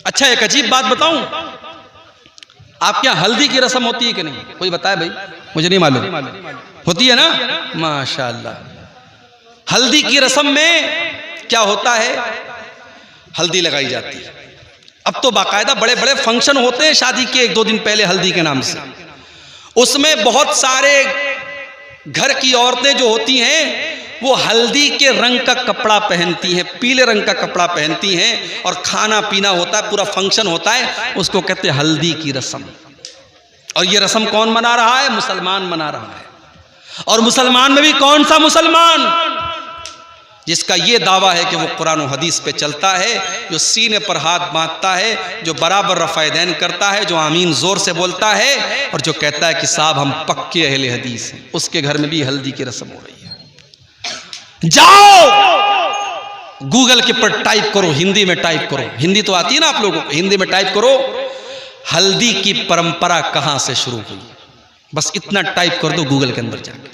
अच्छा, एक अजीब बात बताऊं, आपके यहाँ हल्दी की रस्म होती है कि नहीं? कोई बताए भाई, मुझे नहीं मालूम। होती है ना? माशाअल्लाह। हल्दी की रस्म में क्या होता है? हल्दी लगाई जाती है। अब तो बाकायदा बड़े बड़े फंक्शन होते हैं शादी के 1-2 दिन पहले हल्दी के नाम से। उसमें बहुत सारे घर की औरतें जो होती हैं वो हल्दी के रंग का कपड़ा पहनती हैं, पीले रंग का कपड़ा पहनती हैं, और खाना पीना होता है, पूरा फंक्शन होता है, उसको कहते हैं हल्दी की रस्म। और ये रस्म कौन मना रहा है? मुसलमान मना रहा है। और मुसलमान में भी कौन सा मुसलमान? जिसका ये दावा है कि वो कुरान और हदीस पे चलता है, जो सीने पर हाथ बांधता है, जो बराबर रफ़ायदैन करता है, जो आमीन जोर से बोलता है, और जो कहता है कि साहब हम पक्के अहले हदीस हैं, उसके घर में भी हल्दी की रस्म हो रही है। जाओ गूगल के पर टाइप करो, हिंदी में टाइप करो, हिंदी तो आती है ना आप लोगों को, हिंदी में टाइप करो हल्दी की परंपरा कहां से शुरू हुई। बस इतना टाइप कर दो गूगल के अंदर जाके।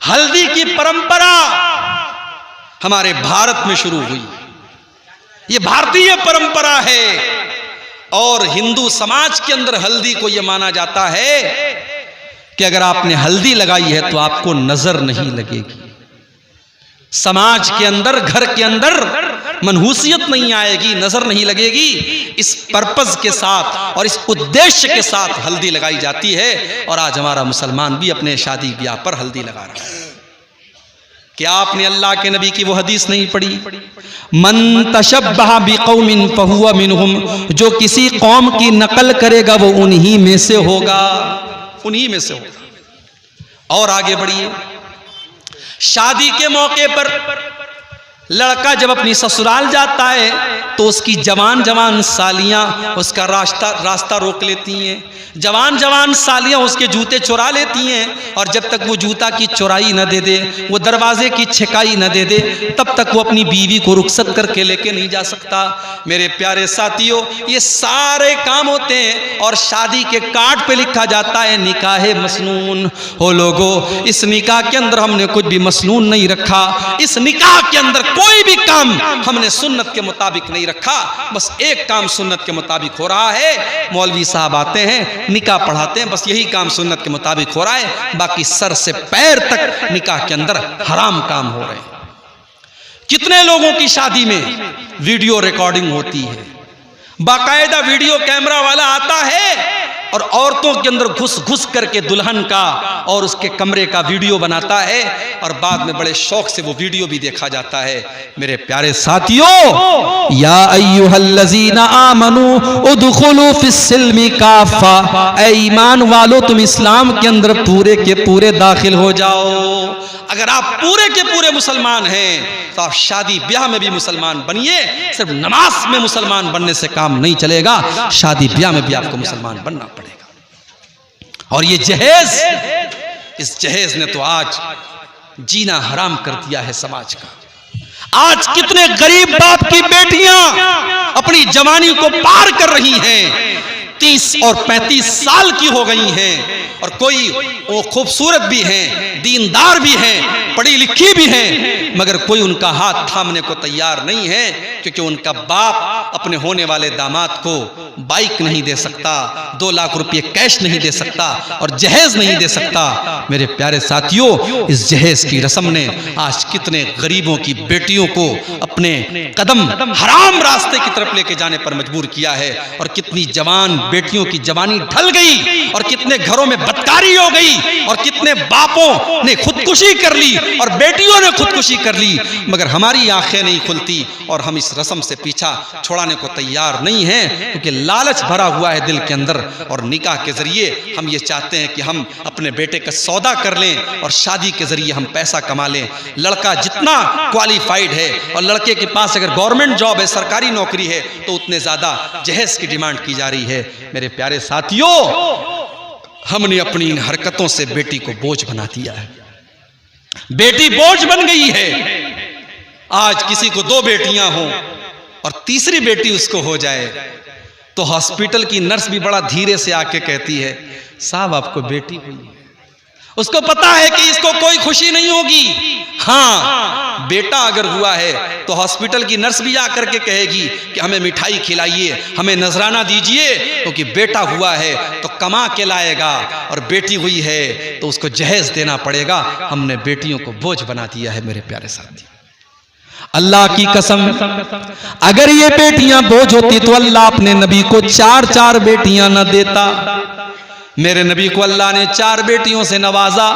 हल्दी की परंपरा हमारे भारत में शुरू हुई, ये भारतीय परंपरा है। और हिंदू समाज के अंदर हल्दी को यह माना जाता है कि अगर आपने हल्दी लगाई है तो आपको नजर नहीं लगेगी, समाज के अंदर, घर के अंदर मनहूसियत नहीं आएगी, नजर नहीं लगेगी। इस पर्पज के साथ और इस उद्देश्य के साथ हल्दी लगाई जाती है। और आज हमारा मुसलमान भी अपने शादी ब्याह पर हल्दी लगा रहा है। क्या आपने अल्लाह के नबी की वो हदीस नहीं पढ़ी? मन तशब्बह बिकौमिन फहुवा मिनहुम, जो किसी कौम की नकल करेगा वो उन्हीं में से होगा, उन्हीं में से होगा। और आगे बढ़िए, शादी के मौके पर लड़का जब अपनी ससुराल जाता है तो उसकी जवान जवान सालियां उसका रास्ता रोक लेती हैं, जवान जवान सालियां उसके जूते चुरा लेती हैं। और जब तक वो जूता की चुराई न दे दे, वो दरवाजे की छिकाई न दे दे, तब तक वो अपनी बीवी को रुखसत करके लेके नहीं जा सकता। मेरे प्यारे साथियों, ये सारे काम होते हैं और शादी के कार्ड पे लिखा जाता है निकाहे मसनून। हो लोगो, इस निकाह के अंदर हमने कुछ भी मसनून नहीं रखा। इस निकाह के अंदर कोई भी काम हमने सुन्नत के मुताबिक नहीं रखा। बस एक काम सुन्नत के मुताबिक हो रहा है, मौलवी साहब आते हैं, निकाह पढ़ाते हैं, बस यही काम सुन्नत के मुताबिक हो रहा है। बाकी सर से पैर तक निकाह के अंदर हराम काम हो रहे हैं। कितने लोगों की शादी में वीडियो रिकॉर्डिंग होती है, बाकायदा वीडियो कैमरा वाला आता है और औरतों के अंदर घुस घुस करके दुल्हन का और उसके कमरे का वीडियो बनाता है, और बाद में बड़े शौक से वो वीडियो भी देखा जाता है। मेरे प्यारे साथियों, या अय्युहल्लज़ीना आमनू उदखुलू फिस्सिल्मि काफ़ा, ऐ ईमान वालो तुम इस्लाम के अंदर पूरे के पूरे दाखिल हो जाओ। अगर आप पूरे के पूरे मुसलमान हैं तो आप शादी ब्याह में भी मुसलमान बनिए। सिर्फ नमाज में मुसलमान बनने से काम नहीं चलेगा, शादी ब्याह में भी आपको मुसलमान बनना पड़ेगा। और ये जहेज, इस जहेज ने तो आज जीना हराम कर दिया है समाज का। आज कितने गरीब बाप की बेटियां अपनी जवानी को पार कर रही हैं, 30 और 35 साल की हो गई हैं, और कोई वो खूबसूरत भी हैं, दीनदार भी हैं, पढ़ी लिखी भी हैं, मगर कोई उनका हाथ थामने को तैयार नहीं है, क्योंकि उनका बाप अपने होने वाले दामाद को बाइक नहीं दे सकता, 2 लाख रुपए कैश नहीं दे सकता, और जहेज नहीं दे सकता। मेरे प्यारे साथियों, इस जहेज की रस्म ने आज कितने गरीबों की बेटियों को अपने कदम हराम रास्ते की तरफ लेके जाने पर मजबूर किया है। और कितनी जवान बेटियों की जवानी ढल गई, और कितने घरों में बदकारी हो गई, और कितने बापों ने खुदकुशी कर ली और बेटियों ने खुदकुशी कर ली, मगर हमारी आंखें नहीं खुलती और हम इस रस्म से पीछा छुड़ाने को तैयार नहीं हैं, क्योंकि लालच भरा हुआ है दिल के अंदर। और निकाह के जरिए हम ये चाहते हैं कि हम अपने बेटे का सौदा कर लें और शादी के जरिए हम पैसा कमा लें। लड़का जितना क्वालिफाइड है और लड़के के पास अगर गवर्नमेंट जॉब है, सरकारी नौकरी है, तो उतने ज्यादा जहेज की डिमांड की जा रही है। मेरे प्यारे साथियों, हमने अपनी इन हरकतों से बेटी को बोझ बना दिया है। बेटी बोझ बन गई है। आज किसी को 2 बेटियां हों और तीसरी बेटी उसको हो जाए तो हॉस्पिटल की नर्स भी बड़ा धीरे से आके कहती है, साहब आपको बेटी हुई है। उसको पता है कि इसको कोई खुशी नहीं होगी। हाँ, बेटा अगर हुआ है तो हॉस्पिटल की नर्स भी आकर के कहेगी कि हमें मिठाई खिलाइए, हमें नजराना दीजिए, क्योंकि बेटा हुआ है तो कमा के लाएगा, और बेटी हुई है तो उसको जहेज देना पड़ेगा। हमने बेटियों को बोझ बना दिया है मेरे प्यारे साथी। अल्लाह की कसम, अगर ये बेटियां बोझ होती तो अल्लाह अपने नबी को 4-4 बेटियां न देता। मेरे नबी को अल्लाह ने 4 बेटियों से नवाजा।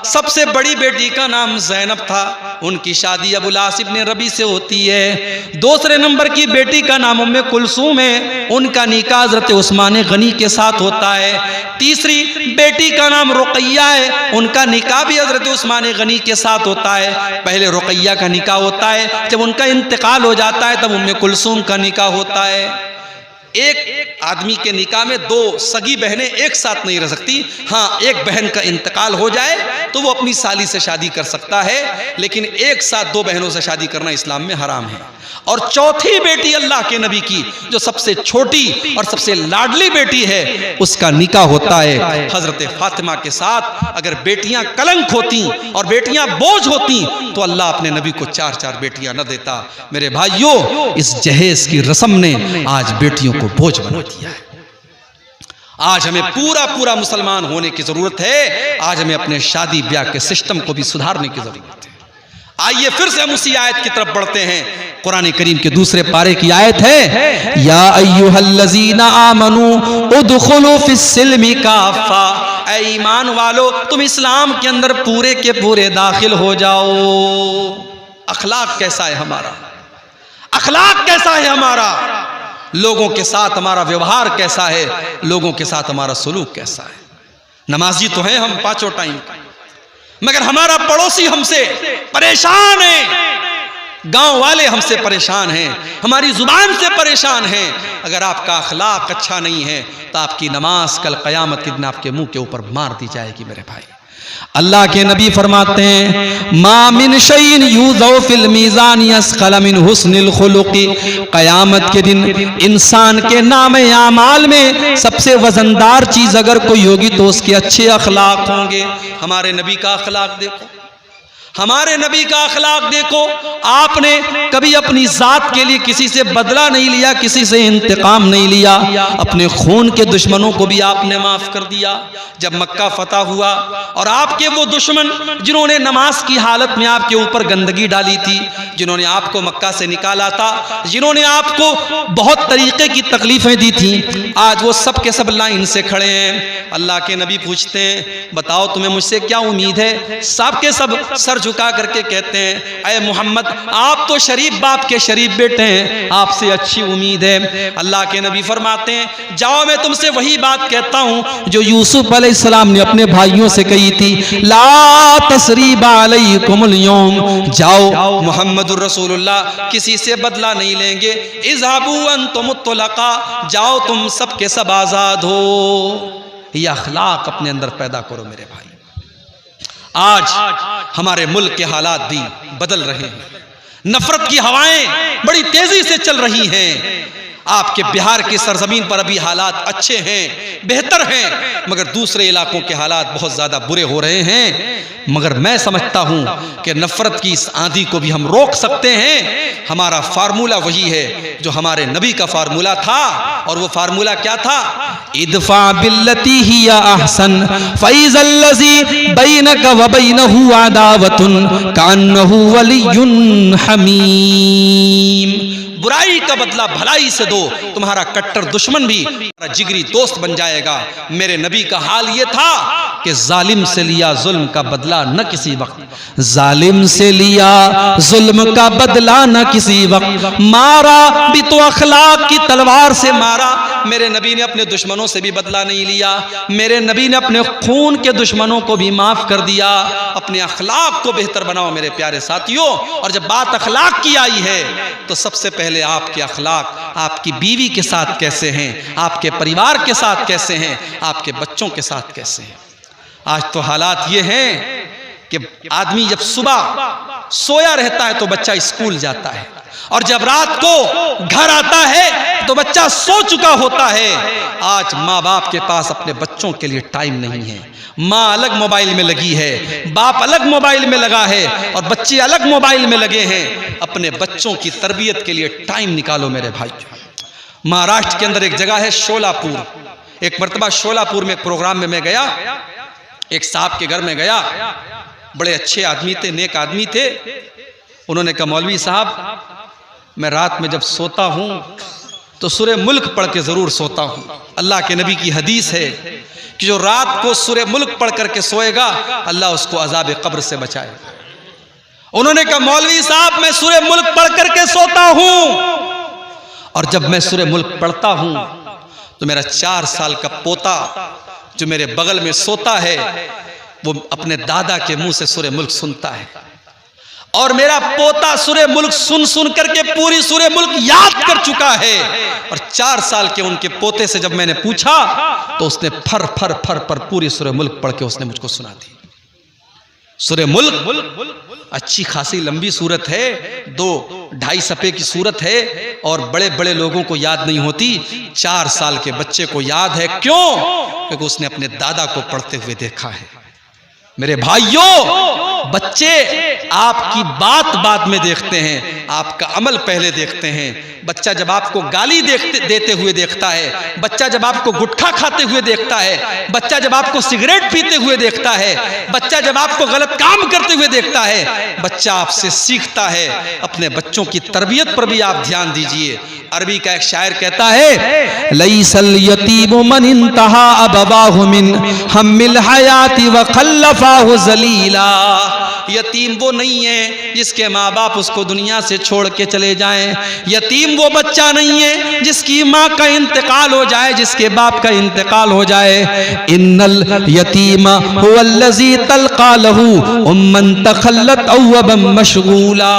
सबसे बड़ी बेटी का नाम ज़ैनब था, उनकी शादी अबुल आस इब्न रबी से होती है। दूसरे नंबर की बेटी का नाम उम्मे कुलसूम है, उनका निकाह हज़रत उस्मान गनी के साथ होता है। तीसरी बेटी का नाम रुकैया है, उनका निकाह भी हज़रत उस्मान गनी के साथ होता है। पहले रुकैया का निकाह होता है, जब उनका इंतकाल हो जाता है तब उम्मे कुलसूम का निकाह होता है। एक आदमी के निकाह में 2 सगी बहनें एक साथ नहीं रह सकती। हाँ, एक बहन का इंतकाल हो जाए तो वो अपनी साली से शादी कर सकता है, लेकिन एक साथ 2 बहनों से शादी करना इस्लाम में हराम है। और चौथी बेटी अल्लाह के नबी की, जो सबसे छोटी और सबसे लाडली बेटी है, उसका निकाह होता है हजरत फातिमा के साथ। अगर बेटियां कलंक होती और बेटियां बोझ होती तो अल्लाह अपने नबी को 4-4 बेटियां न देता। मेरे भाइयों, इस जहेज की रस्म ने आज बेटियों को बोझ बना दिया है। आज हमें पूरा मुसलमान होने की जरूरत है। आज हमें अपने शादी ब्याह के सिस्टम को भी सुधारने की जरूरत है। आइए फिर से हम उसी आयत की तरफ बढ़ते हैं। कुरान करीम के दूसरे पारे की आयत है, या अय्युहल्लज़ीना आमनू उदखुलू फिस्सिल्मि काफ़ा। ऐ ईमान वालो, तुम इस्लाम के अंदर पूरे के पूरे दाखिल हो जाओ। अखलाक कैसा है हमारा? अखलाक कैसा है हमारा? लोगों के साथ हमारा व्यवहार कैसा है? लोगों के साथ हमारा सलूक कैसा है? नमाजी तो हैं हम 5 टाइम, मगर हमारा पड़ोसी हमसे परेशान है, गांव वाले हमसे परेशान हैं, हमारी जुबान से परेशान हैं। अगर आपका अखलाक अच्छा नहीं है तो आपकी नमाज कल क़यामत के दिन आपके मुंह के ऊपर मार दी जाएगी। मेरे भाई, अल्लाह के नबी फरमाते हैं, मा मिन शैइन यूज़ौ फिल मीज़ान यसक़ल मिन हुस्निल खुलुक़ि। क़यामत के दिन इंसान के नामे आमाल में सबसे वजनदार चीज़ अगर कोई होगी तो उसके अच्छे अखलाक होंगे। हमारे नबी का अखलाक देखो, हमारे नबी का अखलाक देखो। आपने कभी अपनी जात के लिए किसी से बदला नहीं लिया, किसी से इंतकाम नहीं लिया। अपने खून के दुश्मनों को भी आपने माफ कर दिया। जब मक्का फतह हुआ और आपके वो दुश्मन जिन्होंने नमाज की हालत में आपके ऊपर गंदगी डाली थी, जिन्होंने आपको मक्का से निकाला था, जिन्होंने आपको बहुत तरीके की तकलीफें दी थी, आज वो सब के सब लाइन से खड़े हैं। अल्लाह के नबी पूछते हैं, बताओ तुम्हें मुझसे क्या उम्मीद है? सब के सब सर झुका करके कहते हैं, अय मोहम्मद, आप तो शरीफ बाप के शरीफ बेटे हैं, आपसे अच्छी उम्मीद है। अल्लाह के नबी फरमाते हैं, जाओ मैं तुमसे वही बात कहता हूं जो यूसुफ अलैहिस्सलाम ने अपने भाइयों से कही थी, ला तसरीबा अलैकुमुल यौम। जाओ, मोहम्मदुर रसूलुल्लाह किसी से बदला नहीं लेंगे। इज़हाबू अंतुमुत तुलका, जाओ तुम सब के सब आजाद हो। ये अखलाक अपने अंदर पैदा करो मेरे भाई। आज हमारे मुल्क के हालात भी बदल रहे हैं, नफरत की हवाएं बड़ी तेजी से चल रही हैं। आपके बिहार की सरजमीन पर अभी हालात अच्छे हैं, बेहतर हैं, मगर दूसरे इलाकों के हालात बहुत ज़्यादा बुरे हो रहे हैं। मगर मैं समझता हूं कि नफरत की इस आंधी को भी हम रोक सकते हैं। हमारा फार्मूला वही है जो हमारे नबी का फार्मूला था, और वो फार्मूला क्या था? इदफा बिल्लती हिया अहसन फैज़ल्लज़ी बैनका व बैनहु अदावतुन कान्नहु वलियुन हमीम। बुराई का बदला भलाई से दो, तुम्हारा कट्टर दुश्मन भी तुम्हारा जिगरी दोस्त बन जाएगा। मेरे नबी का हाल ये था कि जालिम से लिया जुल्म का बदला न किसी वक्त, जालिम से लिया जुल्म का बदला न किसी वक्त, मारा भी तो अखलाक की तलवार से मारा। मेरे नबी ने अपने दुश्मनों से भी बदला नहीं लिया, मेरे नबी ने अपने खून के दुश्मनों को भी माफ कर दिया। अपने अखलाक को बेहतर बनाओ मेरे प्यारे साथियों। और जब बात अखलाक की आई है तो सबसे पहले आपके अखलाक आपकी बीवी के साथ कैसे हैं, आपके परिवार के साथ कैसे हैं, आपके बच्चों के साथ कैसे हैं। आज तो हालात ये हैं कि आदमी जब सुबह सोया रहता है तो बच्चा स्कूल जाता है, और जब रात को घर आता है तो तो बच्चा सो चुका होता है। आज माँ बाप के पास अपने बच्चों के लिए टाइम नहीं है। माँ अलग मोबाइल में लगी है, बाप अलग मोबाइल में लगा है और बच्चे अलग मोबाइल में लगे हैं। अपने बच्चों की तरबियत के लिए टाइम निकालो मेरे भाई। महाराष्ट्र के अंदर एक जगह है शोलापुर। एक मर्तबा शोलापुर में एक प्रोग्राम में मैं गया, एक साहब के घर में गया। बड़े अच्छे आदमी थे, नेक आदमी थे। उन्होंने कहा मौलवी साहब मैं रात में जब सोता हूं तो सूरे मुल्क पढ़ के जरूर सोता हूं। अल्लाह के नबी की हदीस है कि जो रात को सूरे मुल्क पढ़ करके सोएगा अल्लाह उसको अजाब कब्र से बचाएगा। उन्होंने कहा मौलवी साहब मैं सूरे मुल्क पढ़ करके सोता हूं और जब मैं सूरे मुल्क पढ़ता हूं तो मेरा 4 साल का पोता जो मेरे बगल में सोता है वो अपने दादा के मुंह से सूरे मुल्क सुनता है और मेरा पोता सूरे मुल्क सुन सुन करके पूरी सूरे मुल्क याद कर चुका है। और 4 साल के उनके पोते से जब मैंने पूछा तो उसने फर फर फर पर पूरी सूरे मुल्क पढ़ के उसने मुझको सुना दी। सूरे मुल्क अच्छी खासी लंबी सूरत है, 2-2.5 सफ़े की सूरत है और बड़े बड़े लोगों को याद नहीं होती। 4 साल के बच्चे को याद है। क्यों? क्योंकि उसने अपने दादा को पढ़ते हुए देखा है। मेरे भाइयों, बच्चे आपकी बात बाद में देखते हैं, आपका अमल पहले देखते हैं। बच्चा जब आपको गाली देते हुए देखता है, बच्चा जब आपको गुटखा खाते हुए देखता है, बच्चा जब आपको सिगरेट पीते हुए देखता है, बच्चा जब आपको गलत काम करते हुए देखता है, बच्चा आपसे सीखता है। अपने बच्चों की तरबियत पर भी आप ध्यान दीजिए। अरबी का एक शायर कहता है लईसल यतीमु मन इंतहा अबवाहु मिन हम्मिल हयाती व खल्लफाहु जलीला। यतीम वो नहीं है जिसके माँ बाप उसको दुनिया से छोड़ के चले जाएं। यतीम वो बच्चा नहीं है जिसकी माँ का इंतकाल हो जाए, जिसके बाप का इंतकाल हो जाए। इन्नल यतीमा हुवल्लज़ी तल्क़ा लहू उम्मन तखल्लत अव्वबन मशगूला।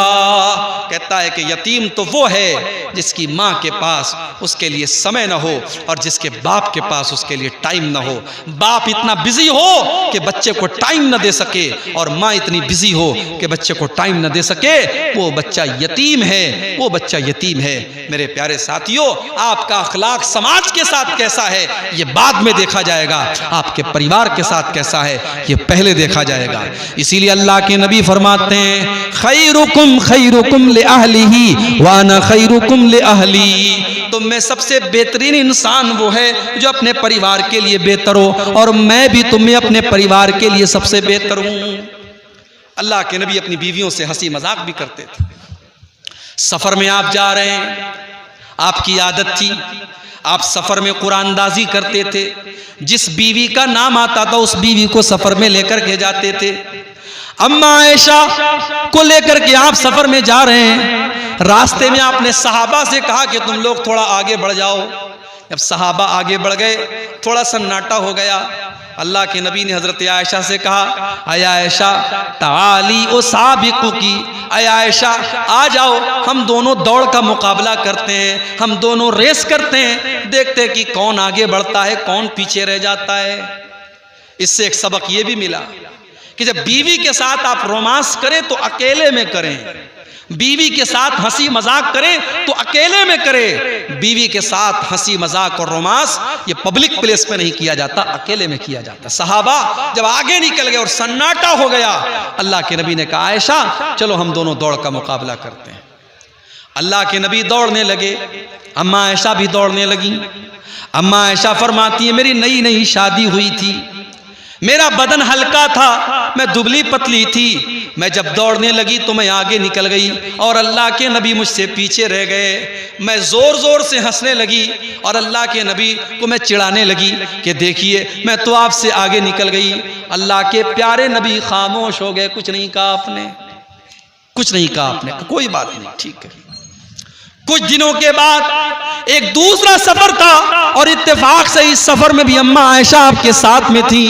कहता है कि यतीम तो वो है जिसकी माँ के पास उसके लिए समय न हो और जिसके बाप के पास उसके लिए टाइम न हो। बाप इतना बिजी हो कि बच्चे को टाइम न दे सके और माँ इतनी बिजी हो कि बच्चे को टाइम न दे सके, वो बच्चा यतीम है, वो बच्चा यतीम है। मेरे प्यारे साथियों, आपका अखलाक समाज के साथ कैसा है ये बाद में देखा जाएगा, आपके परिवार के साथ कैसा है ये पहले देखा जाएगा। इसीलिए अल्लाह के नबी फरमाते हैं खैरुकुम खैरुकुम ले अहलिही व अना खैरुकुम ले अहली। तुम में सबसे बेहतरीन इंसान वो है जो अपने परिवार के लिए बेहतर हो और मैं भी तुम्हें अपने परिवार के लिए सबसे बेहतर हूं। अल्लाह के नबी अपनी बीवियों से हंसी मजाक भी करते थे। सफर में आप जा रहे हैं, आपकी आदत थी, आप सफर में कुरानदाजी करते थे। जिस बीवी का नाम आता था उस बीवी को सफर में लेकर के जाते थे। अम्मा आयशा को लेकर के आप सफर में जा रहे हैं, रास्ते में आपने सहाबा से कहा कि तुम लोग थोड़ा आगे बढ़ जाओ। जब सहाबा आगे बढ़ गए, थोड़ा सन्नाटा हो गया। अल्लाह के नबी ने हजरत आयशा से कहा अया आयशा ताली ओ साबिकु की, अया आयशा आ जाओ, हम दोनों दौड़ का मुकाबला करते हैं, हम दोनों रेस करते हैं, देखते हैं कि कौन आगे बढ़ता है कौन पीछे रह जाता है। इससे एक सबक ये भी मिला कि जब बीवी के साथ आप रोमांस करें तो अकेले में करें, बीवी के साथ हंसी मजाक करें तो अकेले में करें। बीवी के साथ हंसी मजाक और रोमांस ये पब्लिक प्लेस पे नहीं किया जाता, अकेले में किया जाता। सहाबा जब आगे निकल गए और सन्नाटा हो गया, अल्लाह के नबी ने कहा आयशा चलो हम दोनों दौड़ का मुकाबला करते हैं। अल्लाह के नबी दौड़ने लगे, अम्मा आयशा भी दौड़ने लगी। अम्मा आयशा फरमाती है मेरी नई नई शादी हुई थी, मेरा बदन हल्का था, मैं दुबली पतली थी। मैं जब दौड़ने लगी तो मैं आगे निकल गई और अल्लाह के नबी मुझसे पीछे रह गए। मैं ज़ोर ज़ोर से हंसने लगी और अल्लाह के नबी को मैं चिढ़ाने लगी कि देखिए मैं तो आपसे आगे निकल गई। अल्लाह के प्यारे नबी खामोश हो गए, कुछ नहीं कहा आपने, कुछ नहीं कहा आपने, कोई बात नहीं, ठीक है। कुछ दिनों के बाद एक दूसरा सफर था और इत्तेफाक से इस सफर में भी अम्मा आयशा आपके साथ में थी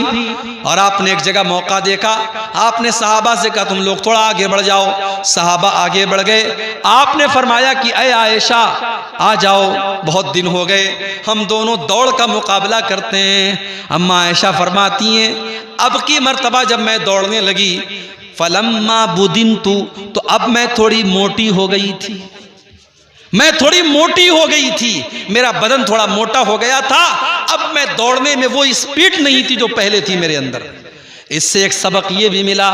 और आपने एक जगह मौका देखा। आपने सहाबा से कहा तुम लोग थोड़ा आगे बढ़ जाओ। सहाबा आगे बढ़ गए। आपने फरमाया कि अय आयशा आ जाओ, बहुत दिन हो गए, हम दोनों दौड़ का मुकाबला करते हैं। अम्मा आयशा फरमाती हैं अब की मर्तबा जब मैं दौड़ने लगी फलम्मा बुदिनतु, तो अब मैं थोड़ी मोटी हो गई थी। मैं थोड़ी मोटी हो गई थी, मेरा बदन थोड़ा मोटा हो गया था, अब मैं दौड़ने में वो स्पीड नहीं थी जो पहले थी मेरे अंदर। इससे एक सबक ये भी मिला,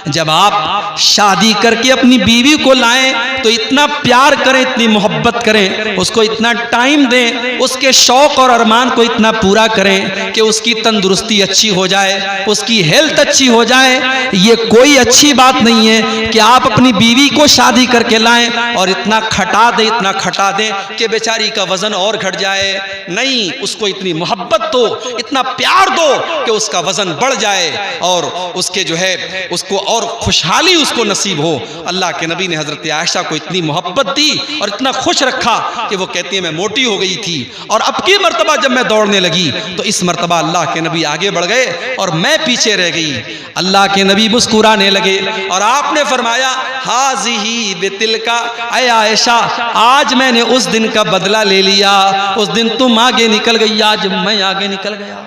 जब आप शादी करके अपनी बीवी को लाएं तो इतना प्यार करें, इतनी मोहब्बत करें, उसको इतना टाइम दें, उसके शौक और अरमान को इतना पूरा करें कि उसकी तंदुरुस्ती अच्छी हो जाए, उसकी हेल्थ अच्छी हो जाए। ये कोई अच्छी बात नहीं है कि आप अपनी बीवी को शादी करके लाएं और इतना खटा दें, इतना खटा दें कि बेचारी का वजन और घट जाए। नहीं, उसको इतनी मोहब्बत दो, इतना प्यार दो कि उसका वजन बढ़ जाए और उसके जो है उसको और खुशहाली उसको नसीब हो। अल्लाह के नबी ने हजरत आयशा को इतनी मोहब्बत दी और इतना खुश रखा कि वो कहती है मैं मोटी हो गई थी, और अब की मर्तबा जब मैं दौड़ने लगी तो इस मर्तबा अल्लाह के नबी आगे बढ़ गए और मैं पीछे रह गई। अल्लाह के नबी मुस्कुराने लगे और आपने फरमाया हाज़िही बितिल का, ऐ आयशा आज मैंने उस दिन का बदला ले लिया, उस दिन तुम आगे निकल गई, आज मैं आगे निकल गया।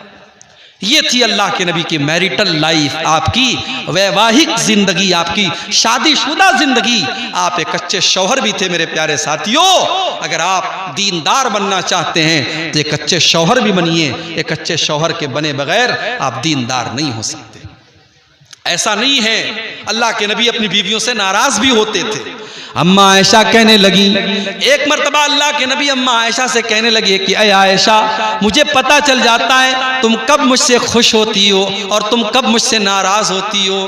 ये थी अल्लाह के नबी की मैरिटल लाइफ, आपकी वैवाहिक जिंदगी, आपकी शादीशुदा जिंदगी। आप एक अच्छे शौहर भी थे मेरे प्यारे साथियों। अगर आप दीनदार बनना चाहते हैं तो एक अच्छे शौहर भी बनिए। एक अच्छे शौहर के बने बगैर आप दीनदार नहीं हो सकते। ऐसा नहीं है, अल्लाह के नबी अपनी बीवियों से नाराज भी होते थे। अम्मा आयशा कहने लगी, एक मर्तबा अल्लाह के नबी अम्मा आयशा से कहने लगे कि अय आयशा, मुझे पता चल जाता है तुम कब मुझसे खुश होती हो और तुम कब मुझसे नाराज होती हो।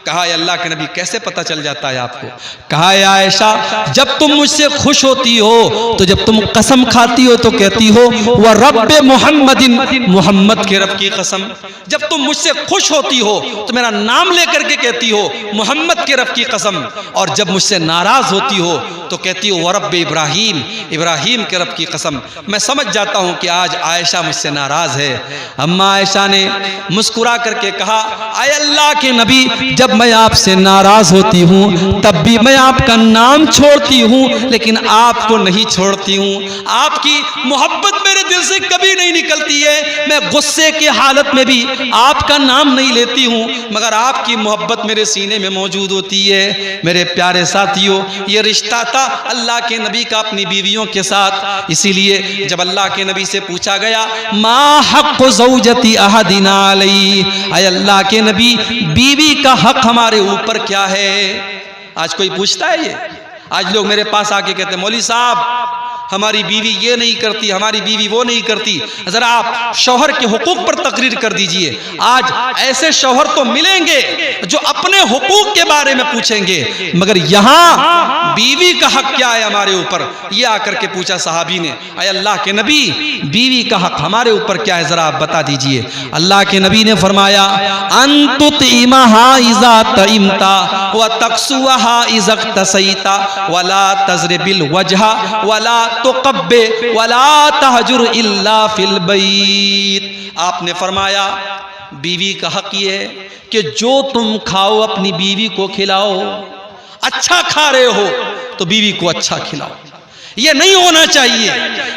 कहा अल्लाह के नबी कैसे पता चल जाता है आपको? कहा आयशा, जब तुम मुझसे खुश होती हो तो जब तुम कसम खाती हो तो कहती हो वह रब्बे मोहम्मदिन, मोहम्मद के रब की कसम। जब तुम मुझसे खुश होती हो तो मेरा नाम लेकर के कहती हो मोहम्मद के रब की कसम, और जब मुझसे नाराज होती हो तो कहती हो वह रब्बे इब्राहिम, इब्राहिम के रब की कसम। मैं समझ जाता हूँ कि आज आयशा मुझसे नाराज है। अम्मा आयशा ने मुस्कुरा करके कहा, आय अल्लाह के नबी, जब मैं आपसे नाराज होती हूँ तब भी मैं आपका नाम छोड़ती हूँ, लेकिन आपको नहीं छोड़ती हूँ। आपकी मोहब्बत मेरे दिल से कभी नहीं निकलती है। मैं गुस्से की हालत में भी आपका नाम नहीं लेती हूँ, मगर आपकी मोहब्बत मेरे सीने में मौजूद होती है। मेरे प्यारे साथियों, ये रिश्ता था अल्लाह के नबी का अपनी बीवियों के साथ। इसीलिए जब अल्लाह के नबी से पूछा गया मा हक़्क़ु ज़ौजती अहदिना अलैहि, ऐ अल्लाह के नबी बीवी का हक हमारे ऊपर क्या है? आज कोई पूछता है ये? आज लोग मेरे पास आके कहते हैं मौलवी साहब हमारी बीवी ये नहीं करती, हमारी बीवी वो नहीं करती। जरा आप शौहर के हुकूक पर तकरीर कर दीजिए। आज ऐसे शौहर तो मिलेंगे जो अपने हुकूक के बारे में पूछेंगे, मगर यहाँ बीवी का हक क्या है हमारे ऊपर, ये आकर के पूछा सहाबी ने। ऐ अल्लाह के नबी, बीवी का हक हमारे ऊपर क्या है, जरा आप बता दीजिए। अल्लाह के नबी ने फरमाया अंतुतिमहा इज़ा तइमता व तक्सुहा इज़ा तसैता वला तज़रिबिल वजहा वला तुक़ब्बे वला तहजुर इल्ला फिल बैत। आपने फरमाया बीवी का हक ये है कि जो तुम खाओ अपनी बीवी को खिलाओ। अच्छा खा रहे हो तो बीवी को अच्छा खिलाओ। ये नहीं होना चाहिए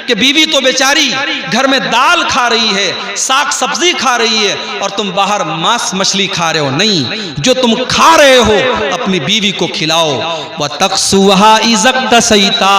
कि बीवी तो बेचारी घर में दाल खा रही है, साग सब्जी खा रही है और तुम बाहर मांस मछली खा रहे हो। नहीं, जो तुम खा रहे हो अपनी बीवी को खिलाओ। व तक्सुहा इज़ा तसैता,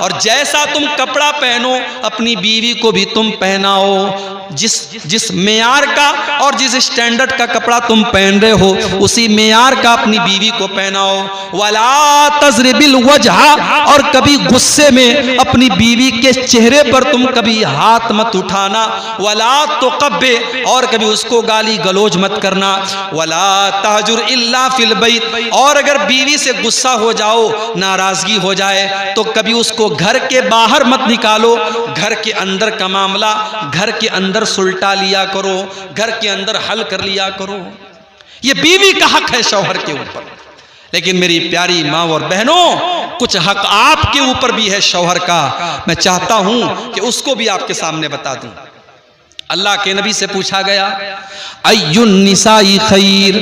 और जैसा तुम कपड़ा पहनो अपनी बीवी को भी तुम पहनाओ। जिस मेयार का और जिस स्टैंडर्ड का कपड़ा तुम पहन रहे हो उसी मेयार का अपनी बीवी को पहनाओ। वला तज़रिबिल वजहा, और कभी गुस्से में अपनी बीवी के चेहरे पर तुम कभी हाथ मत उठाना। वला तुक़ब्बे, और कभी उसको गाली गलोज मत करना। वला तहजुर इल्ला फिल बैत, और अगर बीवी से गुस्सा हो जाओ, नाराजगी हो जाए तो कभी उसको घर के बाहर मत निकालो। घर के अंदर का मामला घर के अंदर सुलटा लिया करो, घर के अंदर हल कर लिया करो। ये बीवी का हक है शौहर के ऊपर। लेकिन मेरी प्यारी माँ और बहनों, कुछ हक आपके ऊपर भी है शौहर का। मैं चाहता हूं कि उसको भी आपके सामने बता दूं। अल्लाह के नबी से पूछा गया अय्युन निसाई खैर,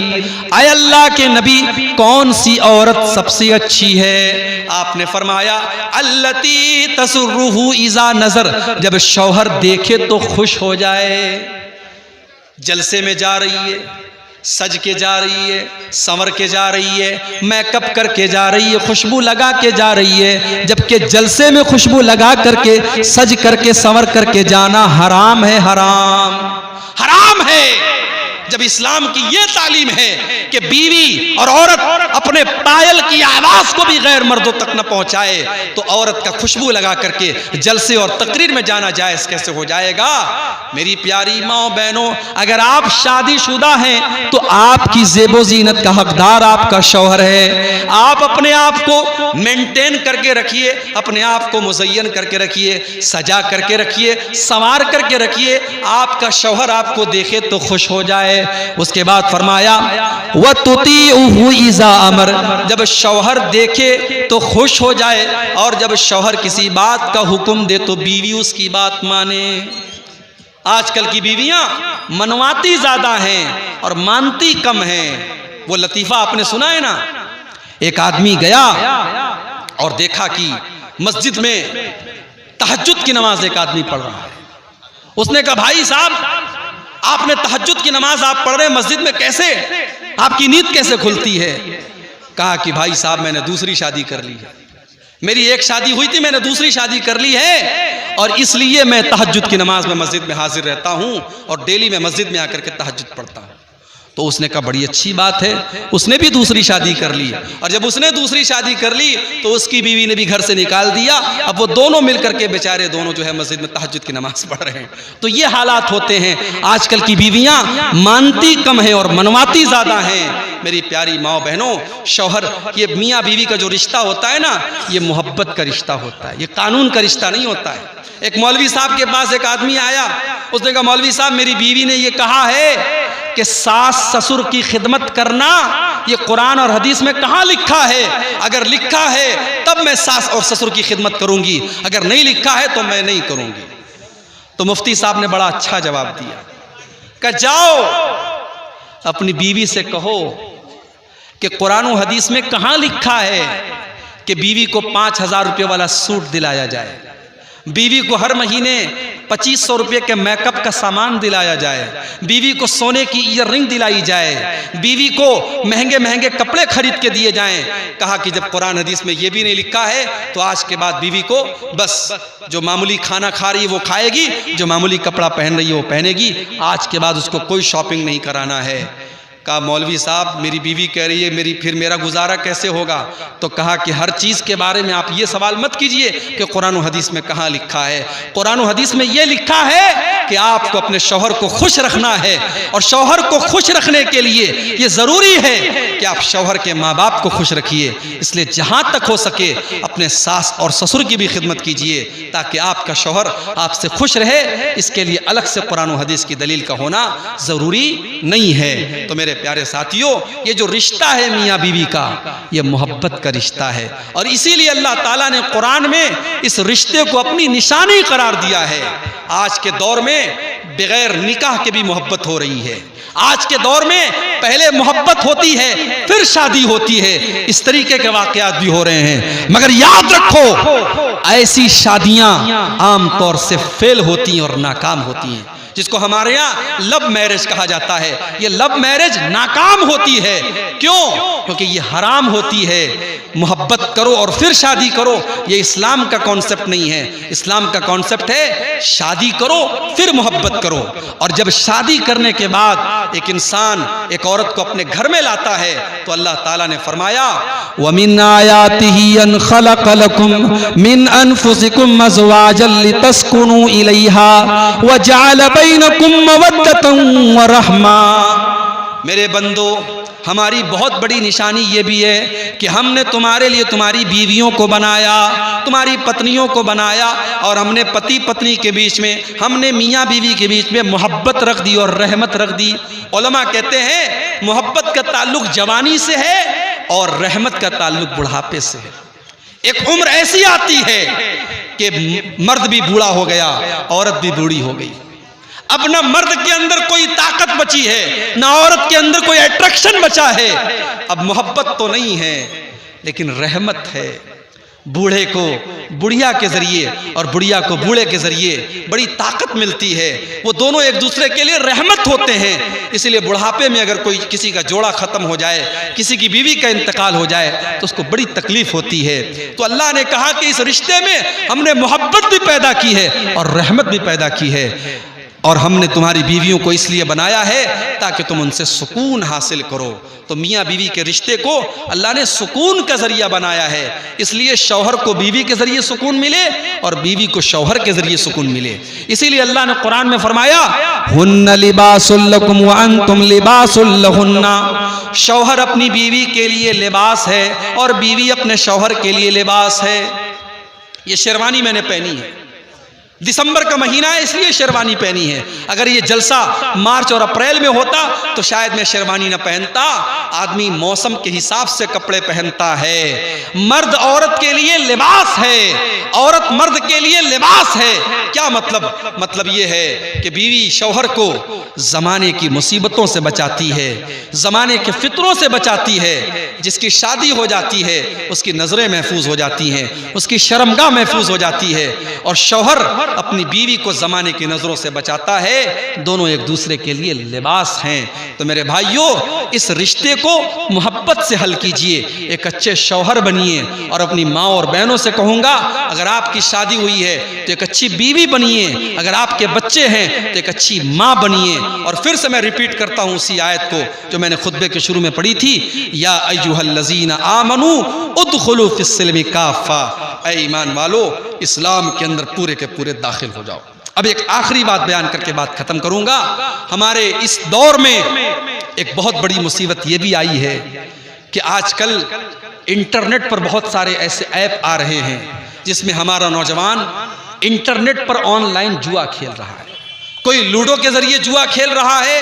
ऐ अल्लाह के नबी कौन सी औरत सबसे अच्छी है? आपने फरमाया अल्लती तसुर्रुहु इज़ा नज़र, जब शौहर देखे तो खुश हो जाए। जलसे में जा रही है, सज के जा रही है, संवर के जा रही है, मेकअप करके जा रही है, खुशबू लगा के जा रही है, जबकि जलसे में खुशबू लगा करके सज करके संवर करके जाना हराम है, हराम हराम है। जब इस्लाम की ये तालीम है कि बीवी और औरत अपने पायल की आवाज को भी गैर मर्दों तक न पहुंचाए, तो औरत का खुशबू लगा करके जलसे और तकरीर में जाना जायज कैसे हो जाएगा? मेरी प्यारी माओ बहनों, अगर आप शादीशुदा हैं तो आपकी जेबो जीनत का हकदार आपका शौहर है। आप अपने आप को मेंटेन करके रखिए, अपने आप को मुज़य्यन करके रखिए, सजा करके रखिए, संवार करके रखिए। आपका शौहर आपको देखे तो खुश हो जाए। उसके बाद फरमाया व तुतीउहु इज़ा अमर, जब शौहर देखे तो खुश हो जाए, और जब शौहर किसी बात का हुक्म दे तो बीवी उसकी बात माने। आजकल की बीवियां मनवाती ज्यादा हैं और मानती कम हैं। वो लतीफा आपने सुना है ना, एक आदमी गया और देखा कि मस्जिद में तहज्जुद की नमाज एक आदमी पढ़ रहा है। उसने कहा भाई साहब, आपने तहज्जुद की नमाज आप पढ़ रहे हैं मस्जिद में, कैसे आपकी नींद कैसे खुलती है? कहा कि भाई साहब मैंने दूसरी शादी कर ली है, मेरी एक शादी हुई थी, मैंने दूसरी शादी कर ली है, और इसलिए मैं तहज्जुद की नमाज में मस्जिद में हाजिर रहता हूं और डेली में मस्जिद में आकर के तहज्जुद पढ़ता हूं। तो उसने कहा बड़ी अच्छी बात है, उसने भी दूसरी शादी कर ली, और जब उसने दूसरी शादी कर ली तो उसकी बीवी ने भी घर से निकाल दिया। अब वो दोनों मिलकर के बेचारे दोनों जो है मस्जिद में तहज्जुद की नमाज पढ़ रहे हैं। तो ये हालात होते हैं। आजकल की बीवियां मानती कम है और मनवाती ज्यादा हैं। मेरी प्यारी माओ बहनों, शौहर, ये मियाँ बीवी का जो रिश्ता होता है ना, ये मोहब्बत का रिश्ता होता है, ये कानून का रिश्ता नहीं होता है। एक मौलवी साहब के पास एक आदमी आया, उसने कहा मौलवी साहब मेरी बीवी ने ये कहा है कि सास ससुर की खिदमत करना ये कुरान और हदीस में कहाँ लिखा है? अगर लिखा है तब मैं सास और ससुर की खिदमत करूंगी, अगर नहीं लिखा है तो मैं नहीं करूंगी। तो मुफ्ती साहब ने बड़ा अच्छा जवाब दिया, कि जाओ अपनी बीवी से कहो कि कुरान और हदीस में कहाँ लिखा है कि बीवी को 5,000 रुपये वाला सूट दिलाया जाए, बीवी को हर महीने 2500 रुपये के मेकअप का सामान दिलाया जाए, बीवी को सोने की ईयररिंग दिलाई जाए, बीवी को महंगे महंगे कपड़े खरीद के दिए जाएं। कहा कि जब कुरान हदीस में ये भी नहीं लिखा है तो आज के बाद बीवी को बस जो मामूली खाना खा रही है वो खाएगी, जो मामूली कपड़ा पहन रही है वो पहनेगी, आज के बाद उसको कोई शॉपिंग नहीं कराना है। कहा मौलवी साहब मेरी बीवी कह रही है फिर मेरा गुजारा कैसे होगा? तो कहा कि हर चीज़ के बारे में आप ये सवाल मत कीजिए कि कुरान और हदीस में कहाँ लिखा है। कुरान और हदीस में ये लिखा है कि आपको अपने शौहर को खुश रखना है, और शौहर को खुश रखने के लिए ये ज़रूरी है कि आप शौहर के माँ बाप को खुश रखिए। इसलिए जहाँ तक हो सके अपने सास और ससुर की भी खिदमत कीजिए ताकि आपका शौहर आपसे खुश रहे। इसके लिए अलग से कुरान और हदीस की दलील का होना ज़रूरी नहीं है। तो मेरे प्यारे साथियों, ये जो रिश्ता है मियाँ बीवी का, ये मोहब्बत का रिश्ता है, और इसीलिए अल्लाह ताला ने कुरान में इस रिश्ते को अपनी निशानी करार दिया है। आज के दौर में बगैर निकाह के भी मोहब्बत हो रही है। आज के दौर में पहले मोहब्बत होती है फिर शादी होती है, इस तरीके के वाकयात भी हो रहे हैं। मगर याद रखो, ऐसी शादियां आमतौर से फेल होती हैं और नाकाम होती हैं, जिसको हमारे यहाँ लव मैरिज कहा जाता है। ये लव मैरिज नाकाम होती है। क्यों? क्योंकि ये हराम होती है। मोहब्बत करो और फिर शादी करो, ये इस्लाम का कॉन्सेप्ट नहीं है। इस्लाम का कॉन्सेप्ट है शादी करो फिर मोहब्बत करो, और जब शादी करने के बाद एक इंसान एक औरत को अपने घर में लाता है तो अल्लाह ताला ने फरमाया वमिन आयातिही अन खलक़ लकुम मिन अनफुसिकुम अज़वाजन लितस्कुनू इलैहा व जअल बैनकुम मवद्दतन व रहमा। मेरे बंदो, हमारी बहुत बड़ी निशानी ये भी है कि हमने तुम्हारे लिए तुम्हारी बीवियों को बनाया, तुम्हारी पत्नियों को बनाया, और हमने पति पत्नी के बीच में, हमने मियाँ बीवी के बीच में मोहब्बत रख दी और रहमत रख दी। उलमा कहते हैं मोहब्बत का ताल्लुक जवानी से है और रहमत का ताल्लुक बुढ़ापे से है। एक उम्र ऐसी आती है कि मर्द भी बूढ़ा हो गया, औरत भी बूढ़ी हो गई। अब ना मर्द के अंदर कोई ताकत बची है, ना औरत के अंदर कोई अट्रैक्शन बचा है। अब मोहब्बत तो नहीं है लेकिन रहमत है, बूढ़े को बुढ़िया के जरिए और बुढ़िया को बूढ़े के जरिए बड़ी ताकत मिलती है। वो दोनों एक दूसरे के लिए रहमत होते हैं। इसलिए बुढ़ापे में अगर कोई किसी का जोड़ा ख़त्म हो जाए, किसी की बीवी का इंतकाल हो जाए तो उसको बड़ी तकलीफ होती है। तो अल्लाह ने कहा कि इस रिश्ते में हमने मोहब्बत भी पैदा की है और रहमत भी पैदा की है, और हमने तुम्हारी बीवियों को इसलिए बनाया है ताकि तुम उनसे सुकून हासिल करो। तो मियाँ बीवी के रिश्ते को अल्लाह ने सुकून का जरिया बनाया है, इसलिए शौहर को बीवी के जरिए सुकून मिले और बीवी को शौहर के जरिए सुकून मिले। इसीलिए अल्लाह ने कुरान में फरमाया, हुन्ना लिबासुल लकुम व अंतुम लिबासुल लहुन्ना। शौहर अपनी बीवी के लिए लिबास है और बीवी अपने शौहर के लिए लिबास है। ये शेरवानी मैंने पहनी है, दिसंबर का महीना है इसलिए शेरवानी पहनी है। अगर ये जलसा मार्च और अप्रैल में होता तो शायद मैं शेरवानी ना पहनता। आदमी मौसम के हिसाब से कपड़े पहनता है। मर्द औरत के लिए लिबास है, औरत मर्द के लिए लिबास है। क्या मतलब? मतलब ये है कि बीवी शौहर को जमाने की मुसीबतों से बचाती है, जमाने के फितरों से बचाती है। जिसकी शादी हो जाती है उसकी नजरें महफूज हो जाती हैं, उसकी शर्मगाह महफूज हो जाती है, और शौहर अपनी बीवी को जमाने की नजरों से बचाता है। दोनों एक दूसरे के लिए लिबास हैं। तो मेरे भाइयों, इस रिश्ते को मोहब्बत से हल कीजिए, एक अच्छे शौहर बनिए। और अपनी माँ और बहनों से कहूँगा, अगर आपकी शादी हुई है तो एक अच्छी बीवी बनिए, अगर आपके बच्चे हैं तो एक अच्छी माँ बनिए। और फिर से मैं रिपीट करता हूँ उसी आयत को जो मैंने खुतबे के शुरू में पढ़ी थी, या अय्युहल्लज़ीना आमनू उदखुलू फिस्सिल्मि काफ़ा। ऐ ईमान वालो, इस्लाम के अंदर पूरे के पूरे दाखिल हो जाओ। अब एक आखिरी बात बयान करके बात खत्म करूंगा। हमारे इस दौर में एक बहुत बड़ी मुसीबत ये भी आई है कि आजकल इंटरनेट पर बहुत सारे ऐसे ऐप आ रहे हैं जिसमें हमारा नौजवान इंटरनेट पर ऑनलाइन जुआ खेल रहा है। कोई लूडो के जरिए जुआ खेल रहा है,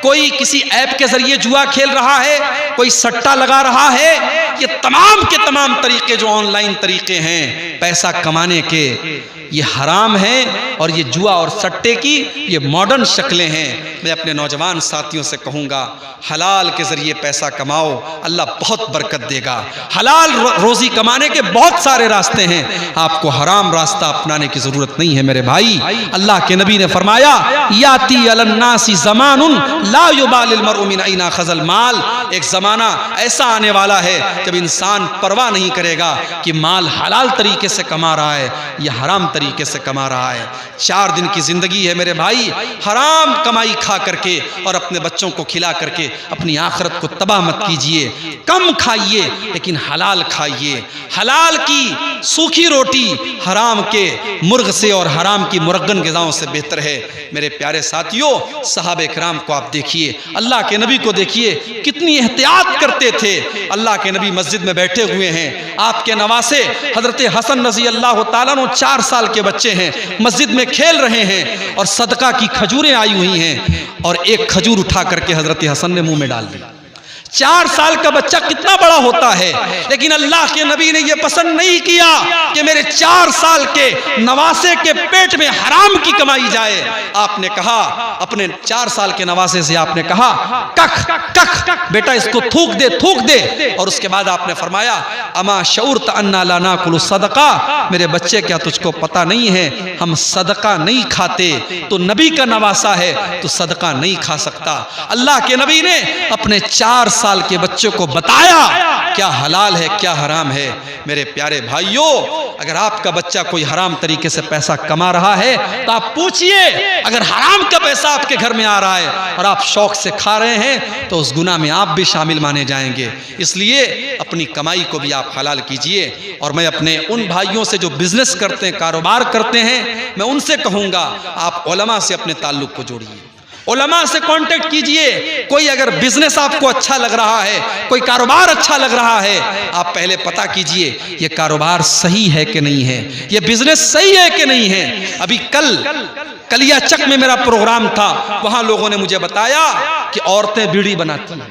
कोई किसी ऐप के जरिए जुआ खेल रहा है, कोई सट्टा लगा रहा है। ये तमाम के तमाम तरीके जो ऑनलाइन तरीके हैं पैसा कमाने के, ये हराम है। और ये जुआ और सट्टे की ये मॉडर्न शक्लें हैं। मैं अपने नौजवान साथियों से कहूँगा, हलाल के ज़रिए पैसा कमाओ, अल्लाह बहुत बरकत देगा। हलाल रोज़ी कमाने के बहुत सारे रास्ते हैं, आपको हराम रास्ता अपनाने की ज़रूरत नहीं है मेरे भाई। अल्लाह के नबी ने फरमाया, याती अलन्नासी ज़मानुन ला युबालिल मरउ मिन ऐना खज़ल माल। एक ज़माना ऐसा आने वाला है जब इंसान परवाह नहीं करेगा कि माल हलाल तरीके से कमा रहा है या हराम तरीके से कमा रहा है। 4 दिन की ज़िंदगी है मेरे भाई, हराम कमाई खा करके और अपने बच्चों को खिला करके अपनी आखिरत को तबाह मत कीजिए। कम खाइए लेकिन हलाल खाइए। हलाल की सूखी रोटी हराम के मुर्ग से और हराम की मुरगन ग़िज़ाओं से बेहतर है। मेरे प्यारे साथियों, सहाबे किराम को आप देखिए, अल्लाह के नबी को देखिए, कितनी एहतियात करते थे। अल्लाह के नबी मस्जिद में बैठे हुए हैं, आपके नवासे हज़रत हसन रज़ी अल्लाह तआला अन्हु 4 साल के बच्चे हैं, मस्जिद में खेल रहे हैं और सदका की खजूरें आई हुई हैं और एक खजूर उठा करके हज़रत हसन ने मुंह में डाल दी। 4 साल का बच्चा कितना बड़ा होता है, लेकिन अल्लाह के नबी ने यह पसंद नहीं किया कि मेरे 4 साल के नवासे के पेट में हराम की कमाई जाए। आपने कहा, अपने 4 साल के नवासे से आपने कहा, कख कख बेटा इसको थूक दे, थूक दे। और उसके बाद आपने फरमाया, अमा शऊरत अन्ना ला नाकुलु सदका, मेरे बच्चे क्या तुझको पता नहीं है हम सदका नहीं खाते। तो नबी का नवासा है तो सदका नहीं खा सकता। अल्लाह के नबी ने अपने 4 साल के बच्चे को बताया क्या हलाल है क्या हराम है। मेरे प्यारे भाइयों, अगर आपका बच्चा कोई हराम तरीके से पैसा कमा रहा है तो आप पूछिए, अगर हराम का पैसा आपके घर में आ रहा है और आप शौक से खा रहे हैं तो उस गुनाह में आप भी शामिल माने जाएंगे। इसलिए अपनी कमाई को भी आप हलाल कीजिए। और मैं अपने उन भाइयों से जो बिजनेस करते हैं, कारोबार करते हैं, मैं उनसे कहूँगा आप उलमा से अपने ताल्लुक़ को जोड़िए, उलमा से कांटेक्ट कीजिए। कोई अगर बिजनेस आपको अच्छा लग रहा है, कोई कारोबार अच्छा लग रहा है, आप पहले पता कीजिए ये कारोबार सही है कि नहीं है, ये बिजनेस सही है कि नहीं है। अभी कलियाचक में मेरा प्रोग्राम था, वहां लोगों ने मुझे बताया कि औरतें बीड़ी बनाती हैं,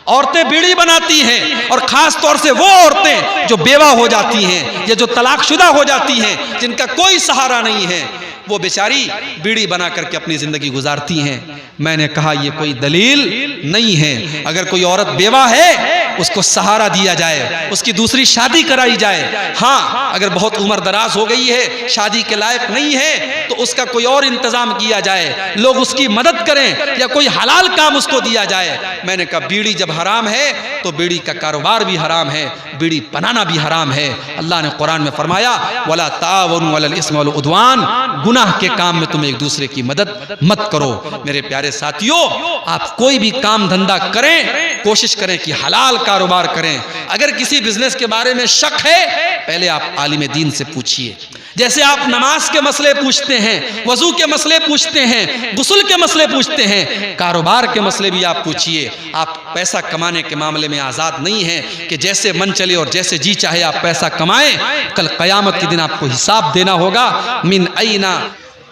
औरतें बीड़ी बनाती हैं, और खास तौर से वो औरतें जो बेवा हो जाती हैं या जो तलाकशुदा हो जाती हैं, जिनका कोई सहारा नहीं है, वो बेचारी बीड़ी बना करके अपनी जिंदगी गुजारती हैं। मैंने कहा ये कोई दलील नहीं है। अगर कोई औरत बेवा है उसको सहारा दिया जाए, उसकी दूसरी शादी कराई जाए। हाँ, अगर बहुत उम्र दराज हो गई है, शादी के लायक नहीं है, तो उसका कोई और इंतजाम किया जाए, लोग उसकी मदद करें या कोई हलाल काम उसको दिया जाए। मैंने कहा बीड़ी जब हराम है तो बीड़ी का कारोबार भी हराम है, बीड़ी बनाना भी हराम है। अल्लाह ने कुरान में फरमाया वला तावनु अलल इस्म वल उद्वान, गुनाह के काम में तुम एक दूसरे की मदद मत करो। मेरे प्यारे साथियों, आप कोई भी काम धंधा करें, कोशिश करें कि हलाल कारोबार करें। अगर किसी बिजनेस के बारे में शक है, पहले आप आलिम दीन से पूछिए। जैसे आप नमाज के मसले पूछते हैं, वजू के मसले पूछते हैं, गुस्ल के मसले पूछते हैं, कारोबार के मसले भी आप पूछिए। आप पैसा कमाने के मामले में आज़ाद नहीं हैं कि जैसे मन चले और जैसे जी चाहे आप पैसा कमाएं। कल क़यामत के दिन आपको हिसाब देना होगा मिन ऐना।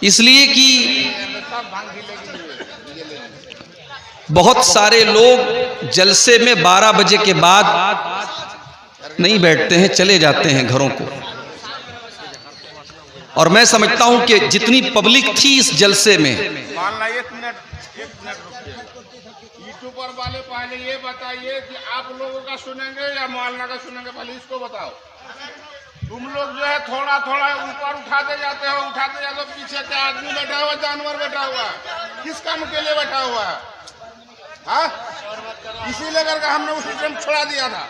इसलिए कि बहुत सारे लोग जलसे में 12 बजे के बाद नहीं बैठते हैं, चले जाते हैं घरों को। और मैं समझता हूं कि जितनी पब्लिक थी इस जलसे में, एक मिनट यूट्यूबर वाले पहले ये बताइए कि आप लोगों का सुनेंगे या मौलाना का सुनेंगे, पहले इसको बताओ। तुम लोग जो है थोड़ा थोड़ा ऊपर उठाते जाते हो, पीछे क्या आदमी बैठा हुआ, जानवर बैठा हुआ, किस काम के लिए बैठा हुआ है? हाँ, इसीलिए करके हमने उस टाइम छोड़ा दिया था।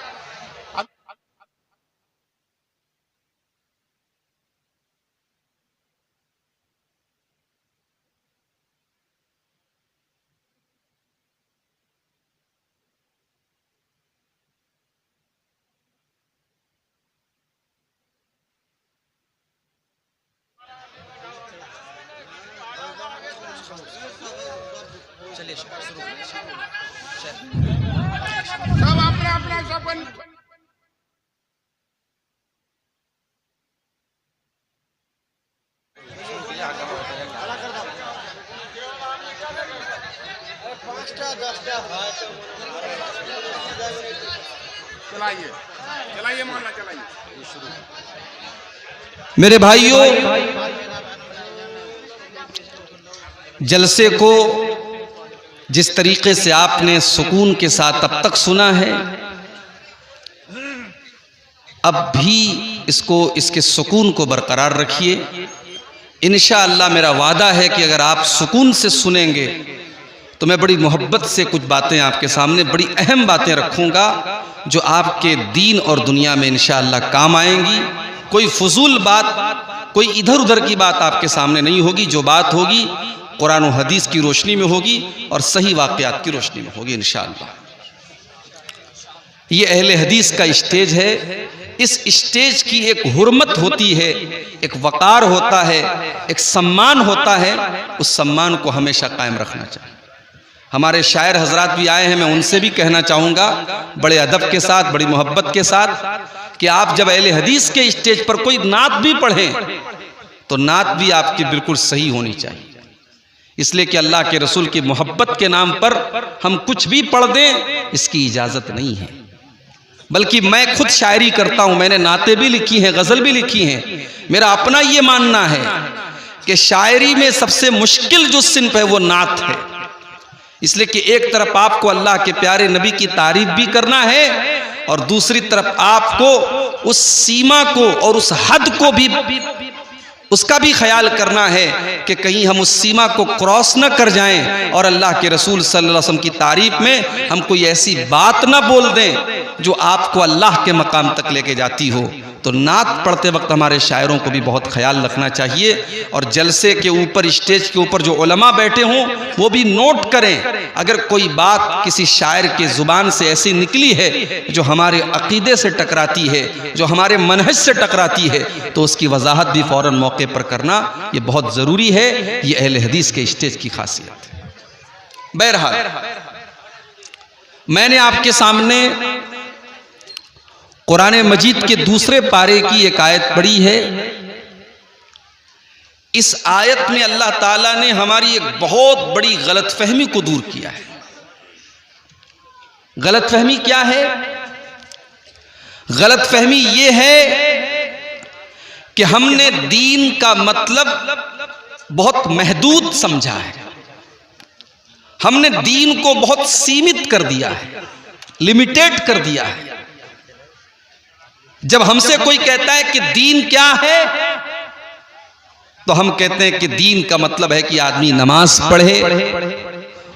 चलिए सब अपना अपना सब चलाइए चलाइए माना चलाइए। मेरे भाइयों, जलसे को जिस तरीके से आपने सुकून के साथ अब तक सुना है, अब भी इसके सुकून को बरकरार रखिए। इंशाअल्लाह मेरा वादा है कि अगर आप सुकून से सुनेंगे तो मैं बड़ी मोहब्बत से कुछ बातें आपके सामने, बड़ी अहम बातें रखूंगा जो आपके दीन और दुनिया में इंशाअल्लाह काम आएंगी। कोई फजूल बात, कोई इधर उधर की बात आपके सामने नहीं होगी। जो बात होगी कुरान और हदीस की रोशनी में होगी और सही वाक़यात की रोशनी में होगी इंशाअल्लाह। ये अहले हदीस का स्टेज है। इस स्टेज की एक हुर्मत होती है, एक वक़ार होता है, एक सम्मान होता है। उस सम्मान को हमेशा कायम रखना चाहिए। हमारे शायर हजरात भी आए हैं, मैं उनसे भी कहना चाहूँगा बड़े अदब के साथ, बड़ी मोहब्बत के साथ, कि आप जब अहले हदीस के स्टेज पर कोई नात भी पढ़ें तो नात भी आपकी बिल्कुल सही होनी चाहिए। इसलिए कि अल्लाह के रसूल की मोहब्बत के नाम पर हम कुछ भी पढ़ दें, इसकी इजाज़त नहीं है। बल्कि मैं खुद शायरी करता हूँ, मैंने नाते भी लिखी हैं, गज़ल भी लिखी हैं। मेरा अपना ये मानना है कि शायरी में सबसे मुश्किल जो सिन्फ है वो नात है। इसलिए कि एक तरफ आपको अल्लाह के प्यारे नबी की तारीफ भी करना है और दूसरी तरफ आपको उस सीमा को और उस हद को भी, उसका भी ख्याल करना है कि कहीं हम उस सीमा को क्रॉस न कर जाएं और अल्लाह के रसूल सल्लल्लाहु अलैहि वसल्लम की तारीफ में हम कोई ऐसी बात ना बोल दें जो आपको अल्लाह के मकाम तक लेके जाती हो। तो नात पढ़ते वक्त हमारे शायरों को भी बहुत ख्याल रखना चाहिए। और जलसे के ऊपर, स्टेज के ऊपर जो उलमा बैठे हों वो भी नोट करें। अगर कोई बात किसी शायर के ज़ुबान से ऐसी निकली है जो हमारे अक़ीदे से टकराती है, जो हमारे मनहज से टकराती है, तो उसकी वजाहत भी फ़ौरन मौके पर करना ये बहुत ज़रूरी है। ये अहले हदीस के स्टेज की खासियत है। बहरहाल, मैंने आपके सामने कुरान मजीद के दूसरे पारे की एक आयत पढ़ी है। इस आयत में अल्लाह ताला ने हमारी एक बहुत बड़ी गलतफहमी को दूर किया है। गलतफहमी क्या है? गलतफहमी ये है कि हमने दीन का मतलब बहुत महदूद समझा है, हमने दीन को बहुत सीमित कर दिया है। लिमिटेड कर दिया है। जब हमसे कोई कहता है कि दीन क्या है, तो हम कहते हैं कि दीन का मतलब है कि आदमी नमाज पढ़े,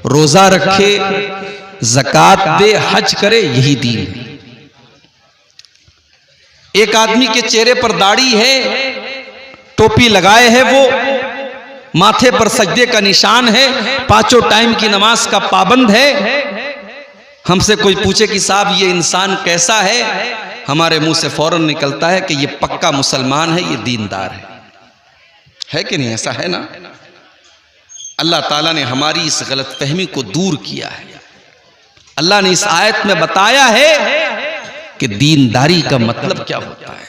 रोजा रखे, ज़कात दे, हज करे, यही दीन है। एक आदमी के चेहरे पर दाढ़ी है, टोपी लगाए है, वो माथे पर सजदे का निशान है, 5 टाइम की नमाज का पाबंद है। हमसे कोई पूछे कि साहब ये इंसान कैसा है, हमारे मुंह से फौरन निकलता है कि ये पक्का मुसलमान है, ये दीनदार है कि नहीं? ऐसा है ना? अल्लाह ताला ने हमारी इस गलतफहमी को दूर किया है। अल्लाह ने इस आयत में बताया है कि दीनदारी का मतलब क्या होता है।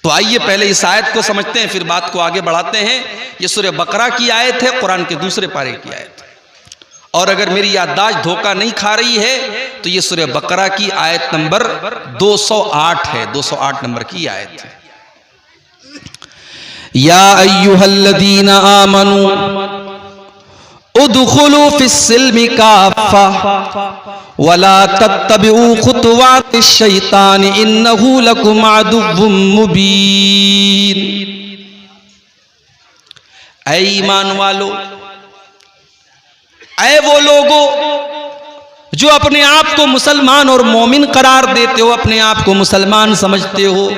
तो आइए पहले इस आयत को समझते हैं, फिर बात को आगे बढ़ाते हैं। ये सूरह बकरा की आयत है, कुरान के दूसरे पारे की आयत है। और अगर मेरी याददाश्त धोखा नहीं खा रही है तो ये सूरह बकरा की आयत नंबर 208 है, 208 नंबर की आयत है। या अय्युहल्लज़ीना आमनू उदखुलू फिस्सिल्मि काफ़ा वला तत्तबिऊ खुतवातिश शैतान इन्नहु लकुम अदुव्वुम मुबीन। ऐ ईमान वालो, ऐ वो लोगों जो अपने आप को मुसलमान और मोमिन करार देते हो, अपने आप को मुसलमान समझते हो,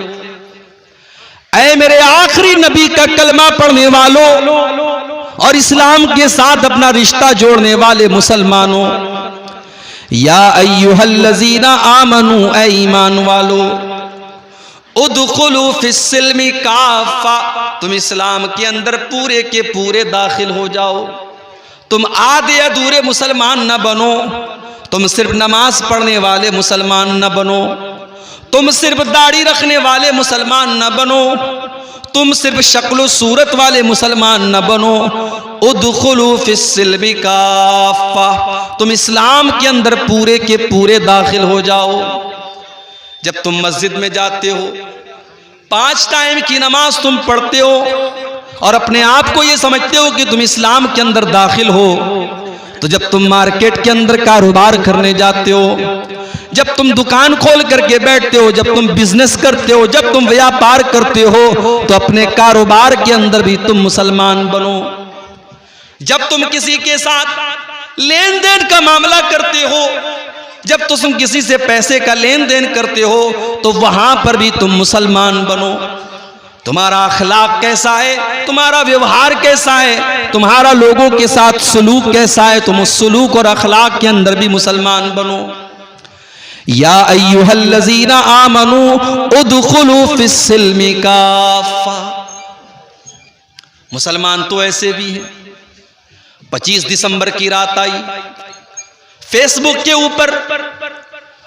ऐ मेरे आखिरी नबी का कलमा पढ़ने वालों और इस्लाम के साथ अपना रिश्ता जोड़ने वाले मुसलमानों, या अय्युहल्लज़ीना आमनू, ऐ ईमान वालो, उदखुलू फिस्सिल्मि काफ़ा, तुम इस्लाम के अंदर पूरे के पूरे दाखिल हो जाओ। तुम आधे अधूरे मुसलमान न बनो, तुम सिर्फ नमाज पढ़ने वाले मुसलमान न बनो, तुम सिर्फ दाढ़ी रखने वाले मुसलमान न बनो, तुम सिर्फ शक्ल सूरत वाले मुसलमान न बनो। उदखुलू फिस्सिल्मि काफ़ा, तुम इस्लाम के अंदर पूरे के पूरे दाखिल हो जाओ। जब तुम मस्जिद में जाते हो, 5 टाइम की नमाज तुम पढ़ते हो और अपने आप को ये समझते हो कि तुम इस्लाम के अंदर दाखिल हो, तो जब तुम मार्केट के अंदर कारोबार करने जाते हो, जब तुम दुकान खोल करके बैठते हो, जब तुम बिजनेस करते हो, जब तुम व्यापार करते हो, तो अपने कारोबार के अंदर भी तुम मुसलमान बनो। जब तुम किसी के साथ लेन देन का मामला करते हो, जब तुम किसी से पैसे का लेन देन करते हो, तो वहां पर भी तुम मुसलमान बनो। तुम्हारा अखलाक कैसा है, तुम्हारा व्यवहार कैसा है, तुम्हारा लोगों के साथ सलूक कैसा है, तुम उस सलूक और अखलाक के अंदर भी मुसलमान बनो। या अय्युहल्लज़ीना आमनू उदखुलू फिस्सिल्मि काफ़ा। मुसलमान तो ऐसे भी हैं। 25 दिसंबर की रात आई, फेसबुक के ऊपर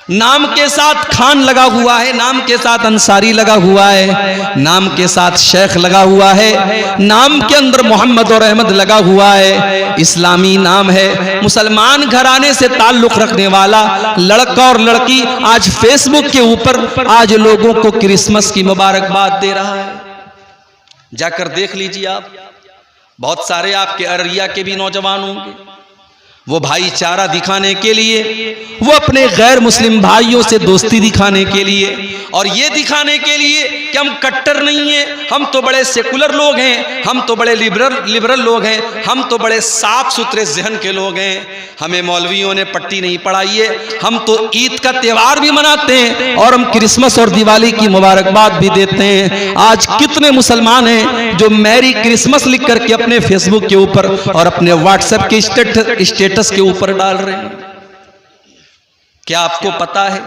नाम के साथ खान लगा हुआ है, नाम के साथ अंसारी लगा हुआ है, नाम के साथ शेख लगा हुआ है, नाम के अंदर मोहम्मद और अहमद लगा हुआ है, इस्लामी नाम है, मुसलमान घराने से ताल्लुक रखने वाला लड़का और लड़की आज फेसबुक के ऊपर आज लोगों को क्रिसमस की मुबारकबाद दे रहा है। जाकर देख लीजिए आप, बहुत सारे आपके अररिया के भी नौजवान होंगे, वो भाईचारा दिखाने के लिए, वो अपने गैर मुस्लिम भाइयों से दोस्ती दिखाने के लिए और ये दिखाने के लिए कि हम कट्टर नहीं हैं, हम तो बड़े सेकुलर लोग हैं, हम तो बड़े लिबरल लोग हैं, हम तो बड़े साफ सुथरे जहन के लोग हैं, हमें मौलवियों ने पट्टी नहीं पढ़ाई है, हम तो ईद का त्यौहार भी मनाते हैं और हम क्रिसमस और दिवाली की मुबारकबाद भी देते हैं। आज कितने मुसलमान हैं जो मैरी क्रिसमस लिख करके अपने फेसबुक के ऊपर और अपने व्हाट्सएप के स्टेटस के ऊपर डाल रहे हैं। क्या आपको पता है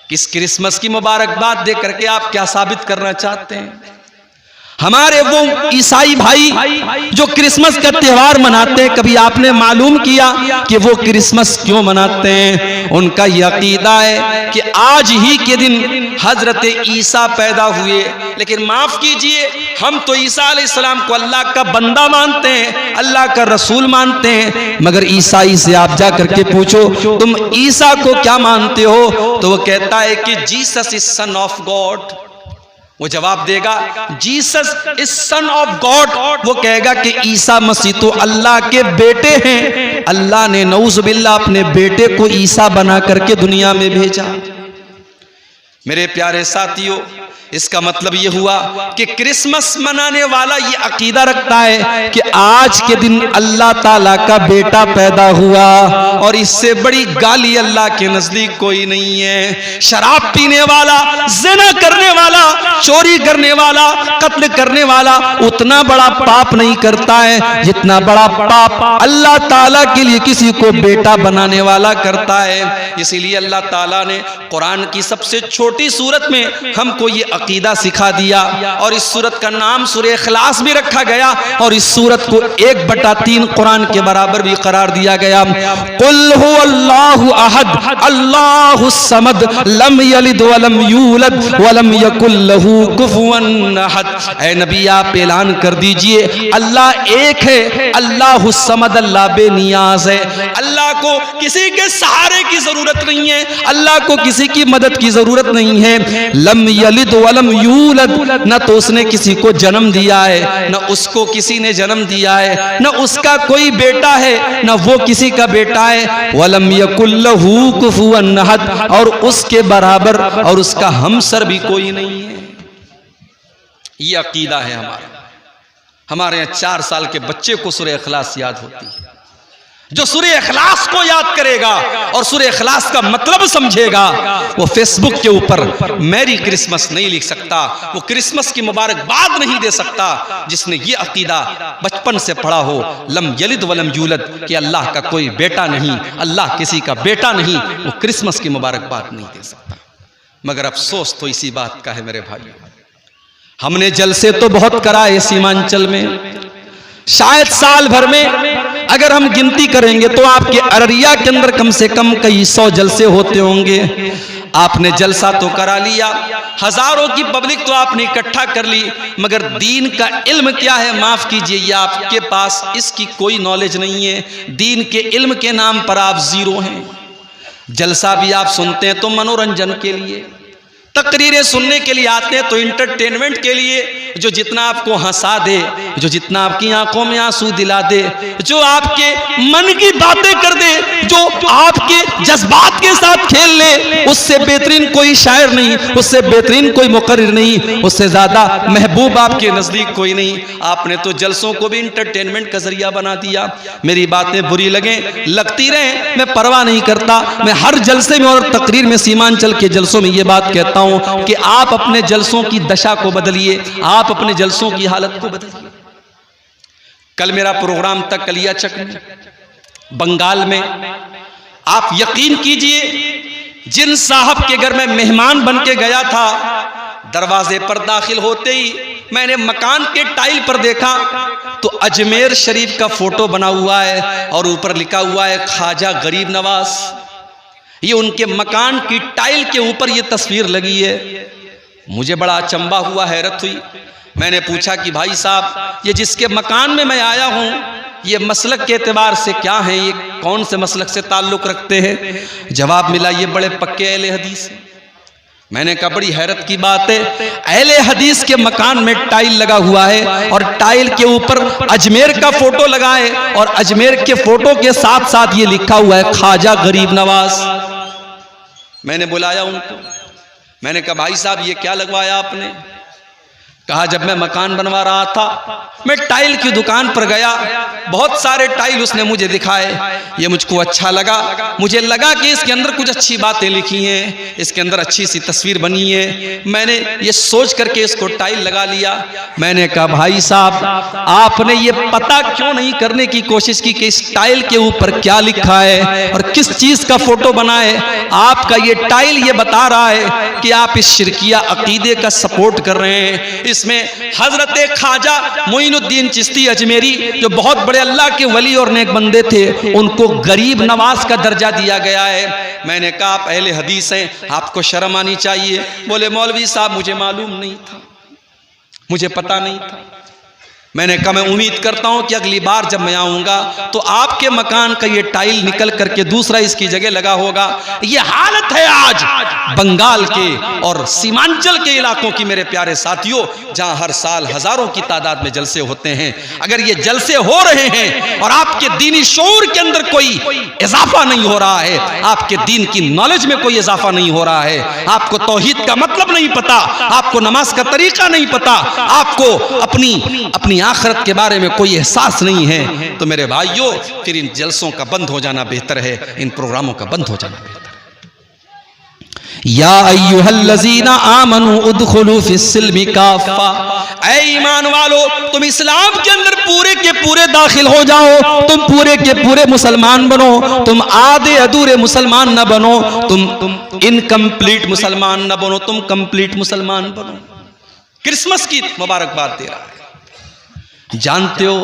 कि इस क्रिसमस की मुबारकबाद दे करके आप क्या साबित करना चाहते हैं? हमारे वो ईसाई भाई जो क्रिसमस का त्यौहार मनाते हैं, कभी आपने मालूम किया कि वो क्रिसमस क्यों मनाते हैं? उनका ये अकीदा है कि आज ही के दिन हजरत ईसा पैदा हुए। लेकिन माफ कीजिए, हम तो ईसा अलैहिस्सलाम को अल्लाह का बंदा मानते हैं, अल्लाह का रसूल मानते हैं, मगर ईसाई से आप जा करके पूछो तुम ईसा को क्या मानते हो, तो वो कहता है कि Jesus is son of God, वो जवाब देगा Jesus is son of God. वो कहेगा कि ईसा मसीह तो अल्लाह के बेटे हैं। अल्लाह ने नऊजुबिल्लाह अपने बेटे को ईसा बना करके दुनिया में भेजा। मेरे प्यारे साथियों, इसका मतलब यह हुआ कि क्रिसमस मनाने वाला ये अकीदा रखता है कि आज के दिन अल्लाह ताला का बेटा पैदा हुआ, और इससे बड़ी गाली अल्लाह के नजदीक कोई नहीं है। शराब पीने वाला, ज़िना करने वाला, चोरी करने वाला, कत्ल करने वाला उतना बड़ा पाप नहीं करता है जितना बड़ा पाप अल्लाह ताला के लिए किसी को बेटा बनाने वाला करता है। इसीलिए अल्लाह ताला ने कुरान की सबसे छोटी सूरत में हमको ये अकीदा सिखा दिया, और इस सूरत का नाम सूरह इखलास भी रखा गया, और इस सूरत को 1/3 कुरान के बराबर भी करार दिया गया। कुल हुवल्लाहु अहद अल्लाहुस समद लम यलिद वलम यूलद वलम यकुल लहू कुफुवन अहद। ऐ नबी, आप ऐलान कर दीजिए अल्लाह एक है, अल्लाहुस समद, अल्लाह बेनियाज है। अल्लाह को किसी के सहारे की जरूरत नहीं है, अल्लाह को किसी की मदद की जरूरत नहीं है। लम यलिद वलम यूलद, न तो उसने किसी को जन्म दिया है, न उसको किसी ने जन्म दिया है, न उसका कोई बेटा है, न वो किसी का बेटा है। वलम यकुल लहू कुफुवन अहद, और उसके बराबर और उसका हमसर भी कोई नहीं है। ये अकीदा है हमारा। हमारे यहाँ 4 साल के बच्चे को सूरह इखलास याद होती है। जो सूरह इखलास को याद करेगा और सूरह इखलास का मतलब समझेगा, वो फेसबुक के ऊपर मैरी क्रिसमस नहीं लिख सकता, वो क्रिसमस की मुबारकबाद नहीं दे सकता जिसने ये अकीदा बचपन से पढ़ा हो, लम यलिद वलम यूलद, कि अल्लाह का कोई बेटा नहीं, अल्लाह किसी का बेटा नहीं, वो क्रिसमस की मुबारकबाद नहीं दे सकता। मगर अफसोस तो इसी बात का है मेरे भाई, हमने जलसे तो बहुत कराए सीमांचल में। शायद साल भर में अगर हम गिनती करेंगे तो आपके अररिया के अंदर कम से कम कई 100 जलसे होते होंगे। आपने जलसा तो करा लिया, हजारों की पब्लिक तो आपने इकट्ठा कर ली, मगर दीन का इल्म क्या है, माफ कीजिए, ये आपके पास इसकी कोई नॉलेज नहीं है। दीन के इल्म के नाम पर आप जीरो हैं। जलसा भी आप सुनते हैं तो मनोरंजन के लिए, तकरीरें सुनने के लिए आते हैं तो इंटरटेनमेंट के लिए, जो जितना आपको हंसा दे, जो जितना आपकी आंखों में आंसू दिला दे, जो आपके मन की बातें कर दे, जो आपके जज्बात के साथ खेल ले, उससे बेहतरीन कोई शायर नहीं, उससे बेहतरीन कोई मुकर्रिर नहीं, उससे ज्यादा महबूब आपके नजदीक कोई नहीं। आपने तो जलसों को भी इंटरटेनमेंट का जरिया बना दिया। मेरी बातें बुरी लगे, लगती रहे, मैं परवाह नहीं करता। मैं हर जलसे में और तकरीर में, सीमांचल के जलसों में ये बात कहता हूं कि आप अपने जलसों की दशा को बदलिए, आप अपने जलसों की हालत को बदलिए। कल मेरा प्रोग्राम था कलियाचक में, बंगाल में। आप यकीन कीजिए, जिन साहब के घर में मेहमान बन के गया था, दरवाजे पर दाखिल होते ही मैंने मकान के टाइल पर देखा तो अजमेर शरीफ का फोटो बना हुआ है और ऊपर लिखा हुआ है ख्वाजा गरीब नवाज। ये उनके मकान की टाइल के ऊपर ये तस्वीर लगी है। मुझे बड़ा अचंबा हुआ, हैरत हुई। मैंने पूछा कि भाई साहब, ये जिसके मकान में मैं आया हूँ, ये मसलक के एतबार से क्या है, ये कौन से मसलक से ताल्लुक़ रखते हैं? जवाब मिला, ये बड़े पक्के अहले हदीस हैं। मैंने कहा बड़ी हैरत की बात है, अहले हदीस के मकान में टाइल लगा हुआ है और टाइल के ऊपर अजमेर का फोटो लगा है, और अजमेर के फोटो के साथ साथ ये लिखा हुआ है ख्वाजा गरीब नवाज। मैंने बुलाया उनको, मैंने कहा भाई साहब ये क्या लगवाया आपने? कहा जब मैं मकान बनवा रहा था, मैं टाइल की दुकान पर गया, बहुत सारे टाइल उसने मुझे दिखाए, ये मुझको अच्छा लगा, मुझे लगा कि इसके अंदर कुछ अच्छी बातें लिखी हैं, इसके अंदर अच्छी सी तस्वीर बनी है। मैंने ये सोच करके इसको टाइल लगा लिया। मैंने कहा भाई साहब, आपने ये पता क्यों नहीं करने की कोशिश की कि इस टाइल के ऊपर क्या लिखा है और किस चीज का फोटो बना है? आपका ये टाइल ये बता रहा है कि आप इस शिरकिया अकीदे का सपोर्ट कर रहे हैं। इसमें हजरत ख्वाजा मोइनुद्दीन चिश्ती अजमेरी, जो बहुत बड़े अल्लाह के वली और नेक बंदे थे, उनको गरीब नवाज का दर्जा दिया गया है। मैंने कहा आप अहले हदीस हैं, आपको शर्म आनी चाहिए। बोले मौलवी साहब मुझे मालूम नहीं था, मुझे पता नहीं था। मैंने कहा मैं उम्मीद करता हूं कि अगली बार जब मैं आऊंगा तो आपके मकान का ये टाइल निकल करके दूसरा इसकी जगह लगा होगा। ये हालत है आज बंगाल के और सीमांचल के इलाकों की मेरे प्यारे साथियों, जहां हर साल हजारों की तादाद में जलसे होते हैं। अगर ये जलसे हो रहे हैं और आपके दीनी शऊर के अंदर कोई इजाफा नहीं हो रहा है, आपके दीन की नॉलेज में कोई इजाफा नहीं हो रहा है, आपको तौहीद का मतलब नहीं पता, आपको नमाज का तरीका नहीं पता, आपको अपनी आखिरत के बारे में कोई एहसास नहीं है, तो मेरे भाइयों फिर इन जलसों का बंद हो जाना बेहतर है, इन प्रोग्रामों का बंद हो जाना बेहतर है। या अय्युहल्लज़ीना आमनू उदखुलू फिस्सिल्मि काफ़ा, ऐ ईमान वालो तुम इस्लाम के अंदर पूरे के पूरे दाखिल हो जाओ, तुम पूरे के पूरे मुसलमान बनो, तुम आधे अधूरे मुसलमान न बनो, तुम इनकम्प्लीट मुसलमान न बनो, तुम कंप्लीट मुसलमान बनो। क्रिसमस की मुबारकबाद दे रहा है। जानते हो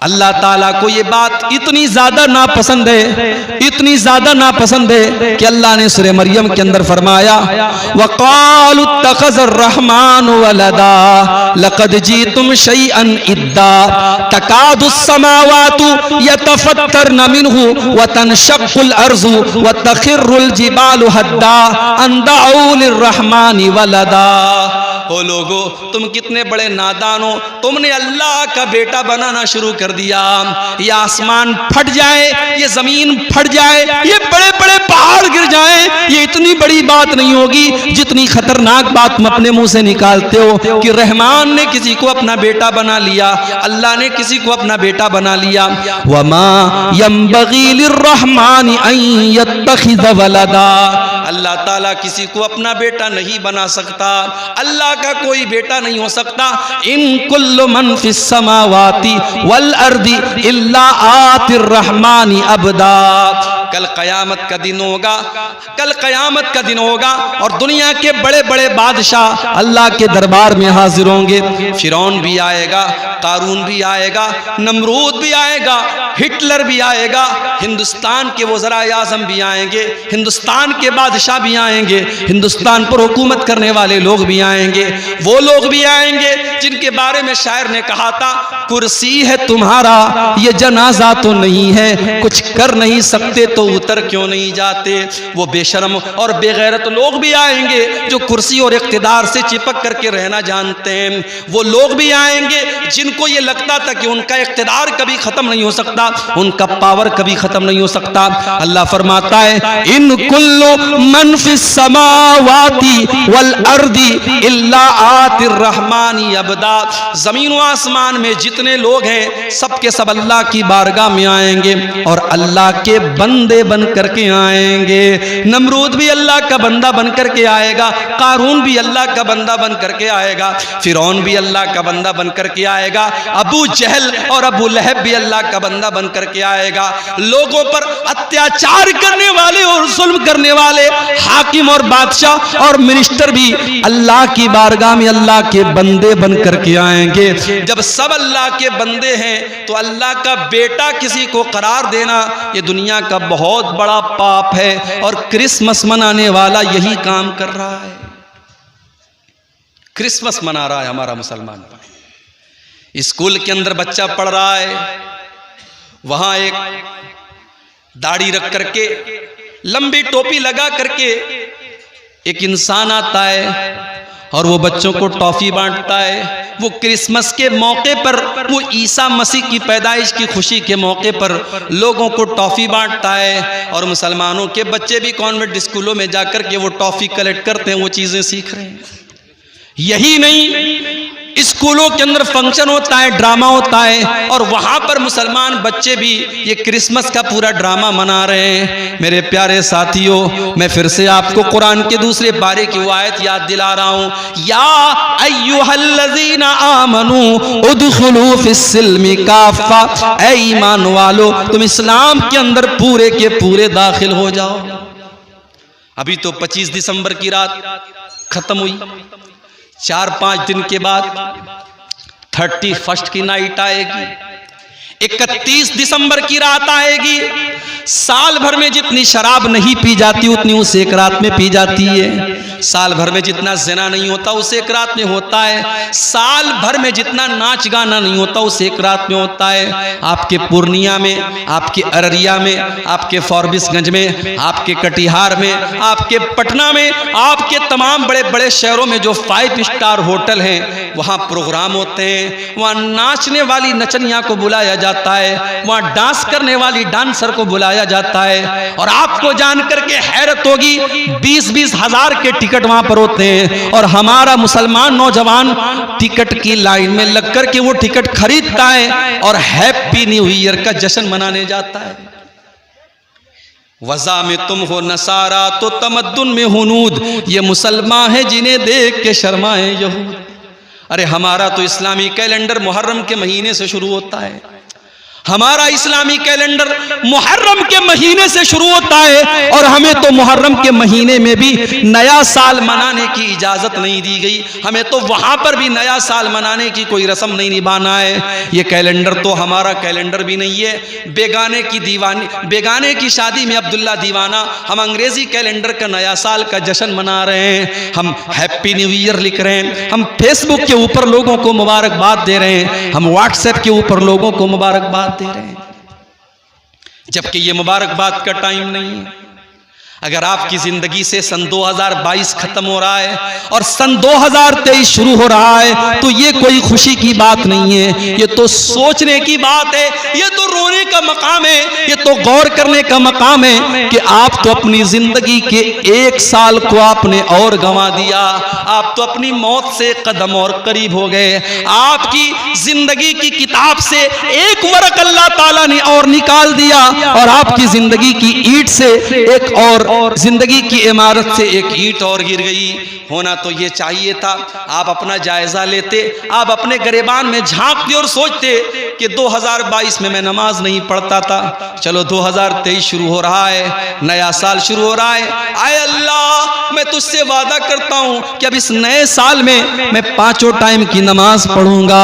अल्लाह ताला को ये बात इतनी ज्यादा नापसंद है, इतनी ज्यादा नापसंद है कि अल्लाह ने सूरह मरियम के अंदर फरमाया वक़ालु इत्तख़ज़र रहमानु वलदा लक़द जीतुम शैअन इद्दा तकादुस समावातु यतफ़त्तरन मिन्हु व तनशक़्क़ुल अर्ज़ु व तख़िर्रुल जिबालु हद्दा अन दअू लिर्रहमानि वलदा। ओ लोगो तुम कितने बड़े नादान हो, तुमने अल्लाह का बेटा बनाना शुरू कर दिया। ये आसमान फट जाए, ये जमीन फट जाए, ये बड़े बड़े पहाड़ गिर जाएं, ये इतनी बड़ी बात नहीं होगी जितनी खतरनाक बात तुम अपने मुंह से निकालते हो कि रहमान ने किसी को अपना बेटा बना लिया, अल्लाह ने किसी को अपना बेटा बना लिया। वमा यंबगी लिर्रहमानि अन यत्तखिज़ वलदा, अल्लाह ताला किसी को अपना बेटा नहीं बना सकता, अल्लाह का कोई बेटा नहीं हो सकता। इन कुल्लु मन फिस समावाति वल अर्दी इल्ला आतिर रहमानी अबदा। कल कयामत का दिन होगा, कल कयामत का दिन होगा और दुनिया के बड़े बड़े बादशाह अल्लाह के दरबार में हाजिर होंगे। फिरौन भी आएगा, कारून भी आएगा, नमरूद भी आएगा, हिटलर भी आएगा, हिंदुस्तान के वज़राए आज़म भी आएंगे, हिंदुस्तान के बादशाह भी आएंगे, हिंदुस्तान पर हुकूमत करने वाले लोग भी आएंगे, वो लोग भी आएंगे जिनके बारे में शायर ने कहा था कुर्सी है तुम्हारा ये जनाजा तो नहीं है, कुछ कर नहीं सकते तो उतर क्यों नहीं जाते। वो बेशर्म और बेगैरत लोग भी आएंगे जो कुर्सी और इख्तिदार से चिपक करके रहना जानते हैं। वो लोग भी आएंगे जिनको ये लगता था कि उनका इख्तिदार कभी खत्म नहीं हो सकता, उनका पावर कभी खत्म नहीं हो सकता। अल्लाह फरमाता है इन कुल्लु मन फिस समावाति वल अर्दी इल्ला आतिर रहमानी अबदा। जमीन व आसमान में जितने लोग हैं सब के सब अल्लाह की बारगाह में आएंगे और अल्लाह के बंदे बन करके आएंगे। नमरूद भी अल्लाह का बंदा बन करके आएगा, कारून भी अल्लाह का बंदा बन करके आएगा, फिरौन भी अल्लाह का बंदा बन करके आएगा, अबू जहल और अबू लहब भी अल्लाह का बंदा बन करके आएगा। लोगों पर अत्याचार करने वाले और जुल्म करने वाले हाकिम और बादशाह और मिनिस्टर भी अल्लाह की बारगाह में अल्लाह के बंदे बन करके आएंगे। जब सब अल्लाह के बंदे हैं तो अल्लाह का बेटा किसी को करार देना ये दुनिया का बहुत बड़ा पाप है और क्रिसमस मनाने वाला यही काम कर रहा है। क्रिसमस मना रहा है हमारा मुसलमान। स्कूल के अंदर बच्चा पढ़ रहा है, वहां एक दाढ़ी रख करके लंबी टोपी लगा करके एक इंसान आता है और वो बच्चों को टॉफी बांटता है। वो क्रिसमस के मौके पर, वो ईसा मसीह की पैदाइश की खुशी के मौके पर लोगों को टॉफी बांटता है और मुसलमानों के बच्चे भी कॉन्वेंट स्कूलों में जाकर के वो टॉफी कलेक्ट करते हैं, वो चीजें सीख रहे हैं। यही नहीं, स्कूलों के अंदर फंक्शन होता है, ड्रामा होता है और वहां पर मुसलमान बच्चे भी ये क्रिसमस का पूरा ड्रामा मना रहे हैं। मेरे प्यारे साथियों, मैं फिर से आपको कुरान के दूसरे पारे की वो आयत याद दिला रहा हूं, या अय्युहल्लज़ीना आमनू उदखुलू फिस्सिल्मि काफ़ा, ऐ ईमान वालो तुम इस्लाम के अंदर पूरे के पूरे दाखिल हो जाओ। अभी तो 25 दिसंबर की रात खत्म हुई, 4-5 दिन के बाद 31 की नाइट आएगी, 31 दिसंबर की रात आएगी, साल भर में जितनी शराब नहीं पी जाती उतनी उस एक रात में पी जाती है। साल भर में जितना ज़िना नहीं होता उस एक रात में होता है। साल भर में जितना नाच गाना नहीं होता उस एक रात में होता है। आपके पूर्णिया में, आपके अररिया में, आपके फॉरबिसगंज में, आपके कटिहार में, आपके पटना में, आपके तमाम बड़े बड़े शहरों में जो 5 स्टार होटल हैं वहाँ प्रोग्राम होते हैं। वहाँ नाचने वाली नचनिया को बुलाया जाता है, वहाँ डांस करने वाली डांसर को बुलाया जाता है। और आपको जान करके हैरत होगी 20-20 हज़ार के टिकट वहाँ पर होते हैं और हमारा मुसलमान नौजवान टिकट की लाइन में लग करके वो टिकट खरीदता है और हैप्पी न्यू ईयर का जश्न मनाने जाता है। वज़ा में तुम हो नसारा तो तमद्दुन में हुनूद, ये मुसलमान है जिन्हें देख के शर्माए यहूद। अरे हमारा तो इस्लामी कैलेंडर मुहर्रम के महीने से शुरू होता है। हमारा इस्लामी कैलेंडर मुहर्रम के महीने से शुरू होता है और हमें तो मुहर्रम के महीने में भी नया साल मनाने की इजाज़त नहीं दी गई। हमें तो वहाँ पर भी नया साल मनाने की कोई रस्म नहीं निभाना है। ये कैलेंडर तो हमारा कैलेंडर भी नहीं है। बेगाने की शादी में अब्दुल्ला दीवाना, हम अंग्रेज़ी कैलेंडर का नया साल का जश्न मना रहे हैं। हम हैप्पी न्यू ईयर लिख रहे हैं। हम फेसबुक के ऊपर लोगों को मुबारकबाद दे रहे हैं। हम व्हाट्सएप के ऊपर लोगों को मुबारकबाद दे रहे हैं, जबकि ये मुबारकबाद का टाइम नहीं है। अगर आपकी जिंदगी से सन 2022 खत्म हो रहा है और सन 2023 शुरू हो रहा है तो ये कोई खुशी की बात नहीं है, ये तो सोचने की बात है, ये तो रोने का मकाम है, ये तो गौर करने का मकाम है कि आप तो अपनी जिंदगी के 1 साल को आपने और गंवा दिया। आप तो अपनी मौत से कदम और करीब हो गए। आपकी जिंदगी की किताब से एक वरक अल्लाह ताला ने और निकाल दिया और आपकी जिंदगी की ईंट से एक और जिंदगी की इमारत से एक ईंट और गिर गई। होना तो ये चाहिए था आप अपना जायजा लेते, आप अपने गिरेबान में झांकते और सोचते कि 2022 में मैं नमाज नहीं पढ़ता था, चलो 2023 शुरू हो रहा है, नया साल शुरू हो रहा है। आए अल्लाह, मैं तुझसे वादा करता हूं कि अब इस नए साल में मैं 5 टाइम की नमाज पढ़ूंगा।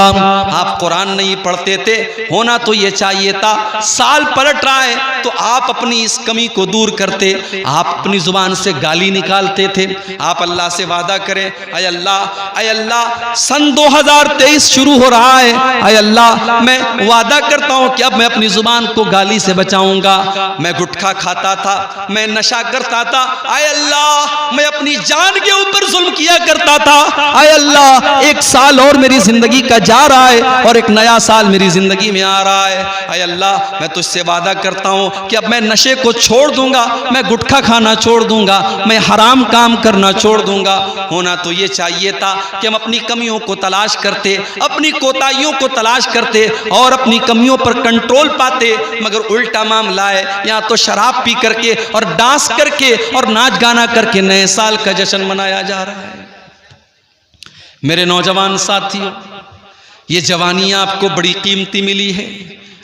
आप कुरान नहीं पढ़ते थे। होना तो ये चाहिए था साल पलट रहा है तो आप अपनी इस कमी को दूर करते, आप अपनी जुबान से गाली निकालते थे। आप अल्लाह से वादा करें, अय अल्लाह सन 2023 शुरू हो रहा है, अय अल्लाह मैं वादा करता हूं कि अब मैं अपनी जुबान को गाली से बचाऊंगा। मैं गुटखा खाता था, मैं नशा करता था, अय अल्लाह मैं अपनी जान के ऊपर जुल्म किया करता था, अय अल्लाह 1 साल और मेरी जिंदगी का जा रहा है और एक नया साल मेरी जिंदगी में आ रहा है। अय अल्लाह मैं तुझसे वादा करता हूं कि अब मैं नशे को छोड़ दूंगा, मैं गुटखा खाना छोड़ दूंगा, मैं हराम काम करना छोड़ दूंगा। होना तो ये चाहिए था कि हम अपनी कमियों को तलाश करते, अपनी कोताहियों को तलाश करते और अपनी कमियों पर कंट्रोल पाते, मगर उल्टा मामला है। यहाँ तो शराब पी करके और डांस करके और नाच गाना करके नए साल का जश्न मनाया जा रहा है। मेरे नौजवान साथियों, ये जवानी आपको बड़ी कीमती मिली है।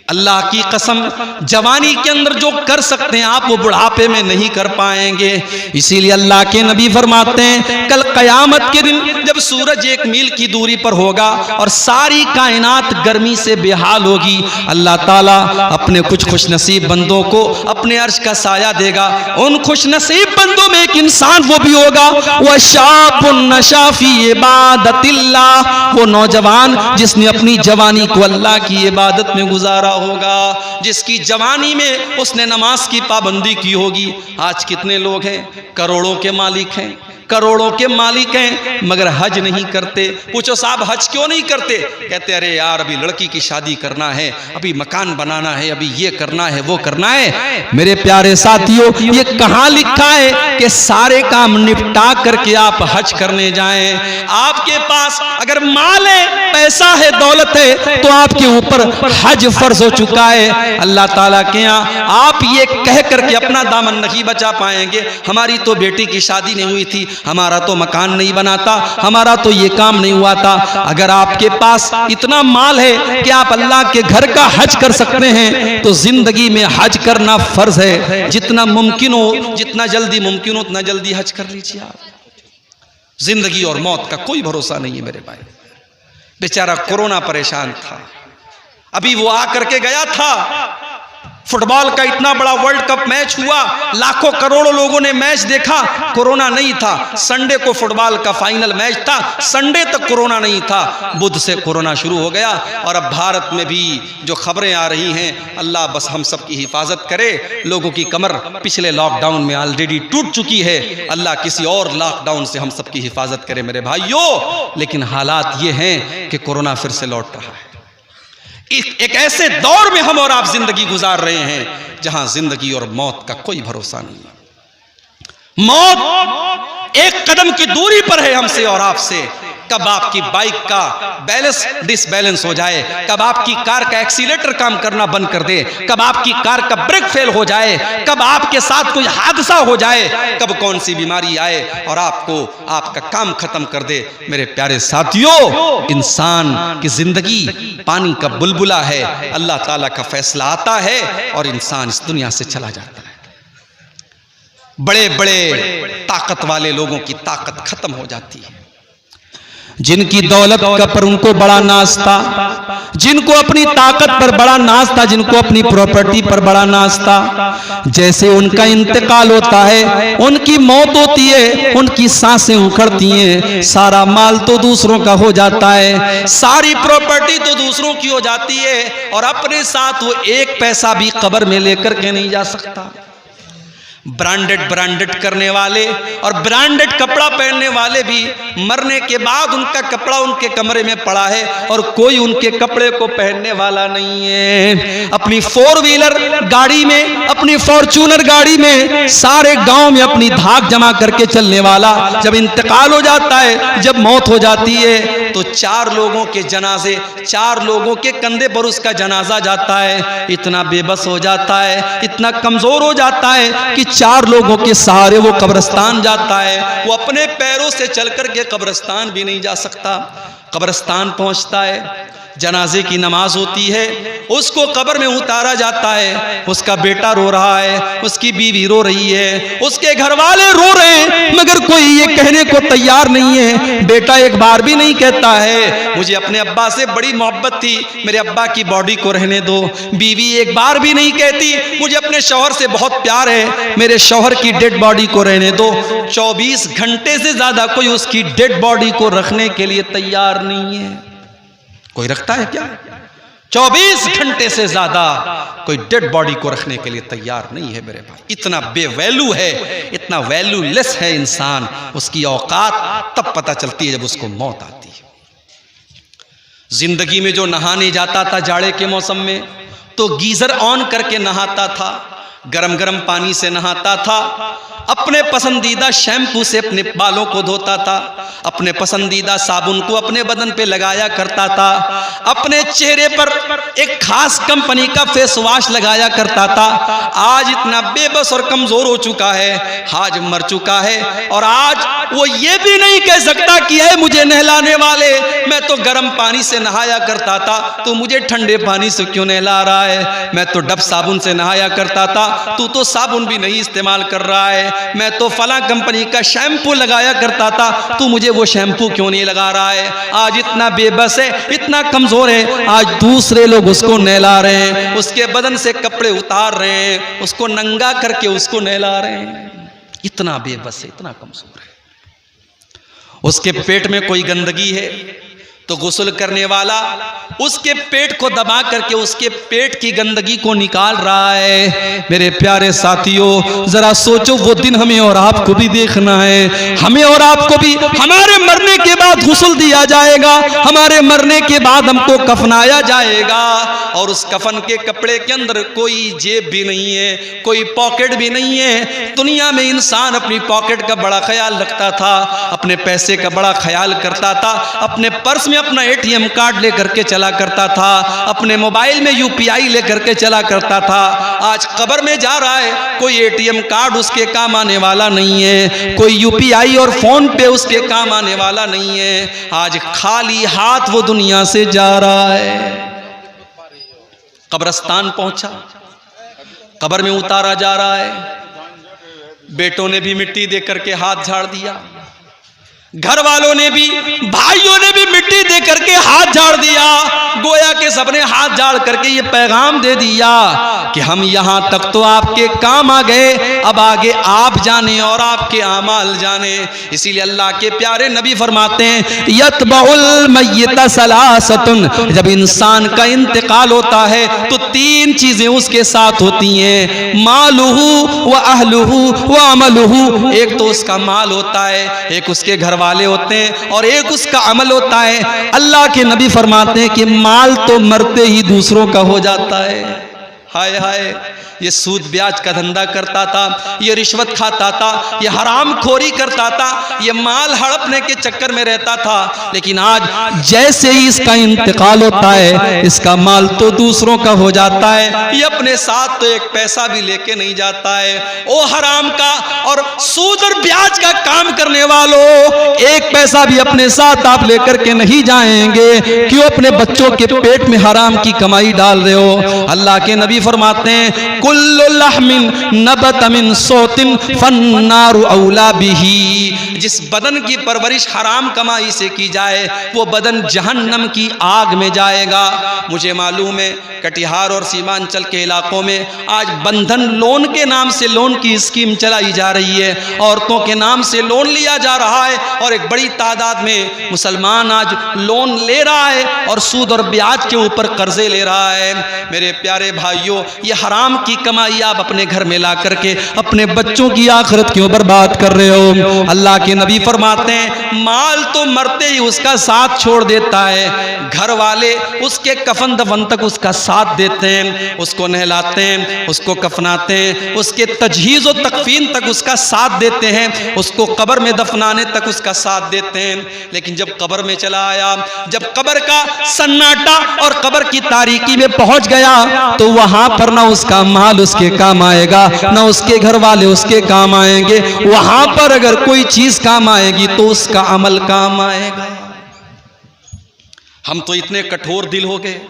अल्लाह की कसम, जवानी के अंदर जो कर सकते हैं आप वो बुढ़ापे में नहीं कर पाएंगे। इसीलिए अल्लाह के नबी फरमाते हैं कल क़यामत के दिन जब सूरज 1 मील की दूरी पर होगा और सारी कायनात गर्मी से बेहाल होगी, अल्लाह ताला अपने कुछ खुशनसीब बंदों को अपने अर्श का साया देगा। उन खुशनसीब बंदों में एक इंसान वो भी होगा, वह शाबुन नशा फी इबादतिल्लाह, वो नौजवान जिसने अपनी जवानी को अल्लाह की इबादत में गुजारा होगा, जिसकी जवानी में उसने नमाज की पाबंदी की होगी। आज कितने लोग हैं करोड़ों के मालिक हैं, करोड़ों के मालिक हैं, मगर हज नहीं करते। पूछो साहब हज क्यों नहीं करते? कहते अरे यार अभी लड़की की शादी करना है, अभी मकान बनाना है, अभी ये करना है वो करना है। मेरे प्यारे साथियों, ये कहाँ लिखा है कि सारे काम निपटा करके आप हज करने जाएं? आपके पास अगर माल है, पैसा है, दौलत है तो आपके ऊपर हज फर्ज हो चुका है। अल्लाह ताला के यहाँ आप ये कह करके अपना दामन नहीं बचा पाएंगे, हमारी तो बेटी की शादी नहीं हुई थी, हमारा तो मकान नहीं बना था, हमारा तो ये काम नहीं हुआ था। अगर आपके पास इतना माल है कि आप अल्लाह के घर का हज कर सकते हैं तो जिंदगी में हज करना फर्ज है। जितना मुमकिन हो, जितना जल्दी मुमकिन हो उतना जल्दी हज कर लीजिए आप। जिंदगी और मौत का कोई भरोसा नहीं है मेरे भाई। बेचारा कोरोना परेशान था, अभी वो आकर के गया था, फुटबॉल का इतना बड़ा वर्ल्ड कप मैच हुआ, लाखों करोड़ों लोगों ने मैच देखा, कोरोना नहीं था। संडे को फुटबॉल का फाइनल मैच था, संडे तक कोरोना नहीं था, बुध से कोरोना शुरू हो गया। और अब भारत में भी जो खबरें आ रही हैं, अल्लाह बस हम सब की हिफाजत करे। लोगों की कमर पिछले लॉकडाउन में ऑलरेडी टूट चुकी है, अल्लाह किसी और लॉकडाउन से हम सब की हिफाजत करे मेरे भाइयों। लेकिन हालात ये हैं कि कोरोना फिर से लौट रहा है। एक ऐसे दौर में हम और आप जिंदगी गुजार रहे हैं जहां जिंदगी और मौत का कोई भरोसा नहीं है। मौत एक कदम की दूरी पर है हमसे और आपसे। कब आपकी बाइक का बैलेंस डिसबैलेंस हो जाए, कब आपकी कार का एक्सीलेटर काम करना बंद कर दे, कब आपकी कार का ब्रेक फेल हो जाए, कब आपके साथ कोई हादसा हो जाए, कब कौन सी बीमारी आए और आपको आपका काम खत्म कर दे। मेरे प्यारे साथियों, इंसान की जिंदगी पानी का बुलबुला है, अल्लाह ताला का फैसला आता है और इंसान इस दुनिया से चला जाता है। बड़े बड़े ताकत वाले लोगों की ताकत खत्म हो जाती है, जिनकी दौलत का पर उनको बड़ा नाज था, जिनको अपनी ताकत पर बड़ा नाज था, जिनको अपनी प्रॉपर्टी पर बड़ा नाज था, जैसे उनका इंतकाल होता है, उनकी मौत होती है, उनकी सांसें उखड़ती हैं, सारा माल तो दूसरों का हो जाता है, सारी प्रॉपर्टी तो दूसरों की हो जाती है और अपने साथ वो एक पैसा भी कब्र में लेकर के नहीं जा सकता। ब्रांडेड करने वाले और ब्रांडेड कपड़ा पहनने वाले भी मरने के बाद उनका कपड़ा उनके कमरे में पड़ा है और कोई उनके कपड़े को पहनने वाला नहीं है। अपनी 4 व्हीलर गाड़ी में, अपनी फॉर्च्यूनर गाड़ी में सारे गांव में अपनी धाक जमा करके चलने वाला जब इंतकाल हो जाता है, जब मौत हो जाती है, तो 4 लोगों के जनाजे, 4 लोगों के कंधे पर उसका जनाजा जाता है। इतना बेबस हो जाता है, इतना कमजोर हो जाता है कि 4 लोगों के सहारे वो कब्रिस्तान जाता है। वो अपने पैरों से चल करके कब्रिस्तान भी नहीं जा सकता। कब्रिस्तान पहुंचता है, जनाजे की नमाज होती है, उसको कब्र में उतारा जाता है। उसका बेटा रो रहा है, उसकी बीवी रो रही है, उसके घर वाले रो रहे हैं, मगर कोई ये कहने को तैयार नहीं है। बेटा एक बार भी नहीं कहता है मुझे अपने अब्बा से बड़ी मोहब्बत थी, मेरे अब्बा की बॉडी को रहने दो। बीवी एक बार भी नहीं कहती मुझे अपने शौहर से बहुत प्यार है, मेरे शौहर की डेड बॉडी को रहने दो। 24 घंटे से ज्यादा कोई उसकी डेड बॉडी को रखने के लिए तैयार नहीं है। कोई रखता है क्या? 24 घंटे से ज्यादा कोई डेड बॉडी को रखने के लिए तैयार नहीं है मेरे भाई। इतना बेवैल्यू है, इतना वैल्यूलेस है इंसान, उसकी औकात तब पता चलती है जब उसको मौत आती है। जिंदगी में जो नहाने जाता था जाड़े के मौसम में, तो गीजर ऑन करके नहाता था, गरम गरम पानी से नहाता था, अपने पसंदीदा शैम्पू से अपने बालों को धोता था, अपने पसंदीदा साबुन को अपने बदन पे लगाया करता था, अपने चेहरे पर एक खास कंपनी का फेस वॉश लगाया करता था। आज इतना बेबस और कमजोर हो चुका है, आज मर चुका है और आज वो ये भी नहीं कह सकता कि है मुझे नहलाने वाले, मैं तो गर्म पानी से नहाया करता था, तो मुझे ठंडे पानी से क्यों नहला रहा है? मैं तो डब साबुन से नहाया करता था, तू तो साबुन भी नहीं इस्तेमाल कर रहा है। मैं तो फला कंपनी का शैम्पू लगाया करता था, तू मुझे वो शैम्पू क्यों नहीं लगा रहा है? आज इतना बेबस है, इतना कमजोर है, आज दूसरे लोग उसको नहला रहे हैं, उसके बदन से कपड़े उतार रहे हैं, उसको नंगा करके उसको नहला रहे हैं। इतना बेबस है, इतना कमजोर है। उसके पेट में कोई गंदगी है तो गुस्ल करने वाला उसके पेट को दबा करके उसके पेट की गंदगी को निकाल रहा है। मेरे प्यारे साथियों, जरा सोचो, वो दिन हमें और आपको भी देखना है। हमें और आपको भी हमारे मरने के बाद गुस्ल दिया जाएगा, हमारे मरने के बाद हमको कफनाया जाएगा और उस कफन के कपड़े के अंदर कोई जेब भी नहीं है, कोई पॉकेट भी नहीं है। दुनिया में इंसान अपनी पॉकेट का बड़ा ख्याल रखता था, अपने पैसे का बड़ा ख्याल करता था, अपने पर्स अपना एटीएम कार्ड लेकर के चला करता था, अपने मोबाइल में यूपीआई लेकर के चला करता था। आज कब्र में जा रहा है, कोई एटीएम कार्ड उसके काम आने वाला नहीं है, कोई यूपीआई और फोन पे उसके काम आने वाला नहीं है। आज खाली हाथ वो दुनिया से जा रहा है। कब्रिस्तान पहुंचा, कब्र में उतारा जा रहा है। बेटों ने भी मिट्टी दे करके हाथ झाड़ दिया, घर वालों ने भी, भाइयों ने भी मिट्टी दे करके हाथ झाड़ दिया। गोया के सबने हाथ झाड़ करके ये पैगाम दे दिया कि हम यहां तक तो आपके काम आ गए, अब आगे आप जाने और आपके आमाल जाने। इसीलिए अल्लाह के प्यारे नबी फरमाते हैं यतबउल मय्यत सलासतुन, जब इंसान का इंतकाल होता है तो 3 चीजें उसके साथ होती हैं, मालुहु व अहलुहु व अमलुहु। एक तो उसका माल होता है, एक उसके घर वाले होते हैं और एक उसका अमल होता है। अल्लाह के नबी फरमाते हैं कि माल तो मरते ही दूसरों का हो जाता है। हाय हाय, ये सूद ब्याज का धंधा करता था, ये रिश्वत खाता था, ये हराम खोरी करता था, ये माल हड़पने के चक्कर में रहता था। लेकिन आज जैसे ही इसका इंतकाल होता है, इसका माल तो दूसरों का हो जाता है, ये अपने साथ तो एक पैसा भी लेके नहीं जाता है। ओ हराम का और सूद और ब्याज का काम करने वालों, एक पैसा भी अपने साथ आप लेकर के नहीं जाएंगे। क्यों अपने बच्चों के पेट में हराम की कमाई डाल रहे हो? अल्लाह के नबी फरमाते हैं कुल्लु लहमिन नबत मिन सोतिन फन्नारु औला बिही। जिस बदन की परवरिश हराम कमाई से की जाए वो बदन जहन्नम की आग में जाएगा। मुझे मालूम है कटिहार और सीमांचल के इलाकों में आज बंधन लोन के नाम से लोन की स्कीम चलाई जा रही है। औरतों के नाम से लोन लिया जा रहा है और एक बड़ी तादाद में मुसलमान आज लोन ले रहा है और सूद और ब्याज के ऊपर कर्जे ले रहा है। मेरे प्यारे भाइयों, ये हराम की कमाई आप अपने घर में ला करके अपने बच्चों की आखिरत क्यों बर्बाद कर रहे हो? अल्लाह के नबी फरमाते हैं माल तो मरते ही उसका साथ छोड़ देता है, घर वाले उसके कफन दफन तक उसका साथ देते हैं, उसको नहलाते हैं, उसको कफनाते हैं, उसके तजहीज़ और तकफीन तक उसका साथ देते हैं, उसको कब्र में दफनाने तक उसका साथ देते हैं। लेकिन जब कब्र में चला आया, जब कब्र का सन्नाटा और कब्र की तारीकी में पहुंच गया तो वहां पर ना उसका माल उसके काम आएगा, ना उसके घर वाले उसके काम आएंगे। वहां पर अगर कोई चीज काम आएगी तो उसका अमल काम आएगा। हम तो इतने कठोर दिल हो गए,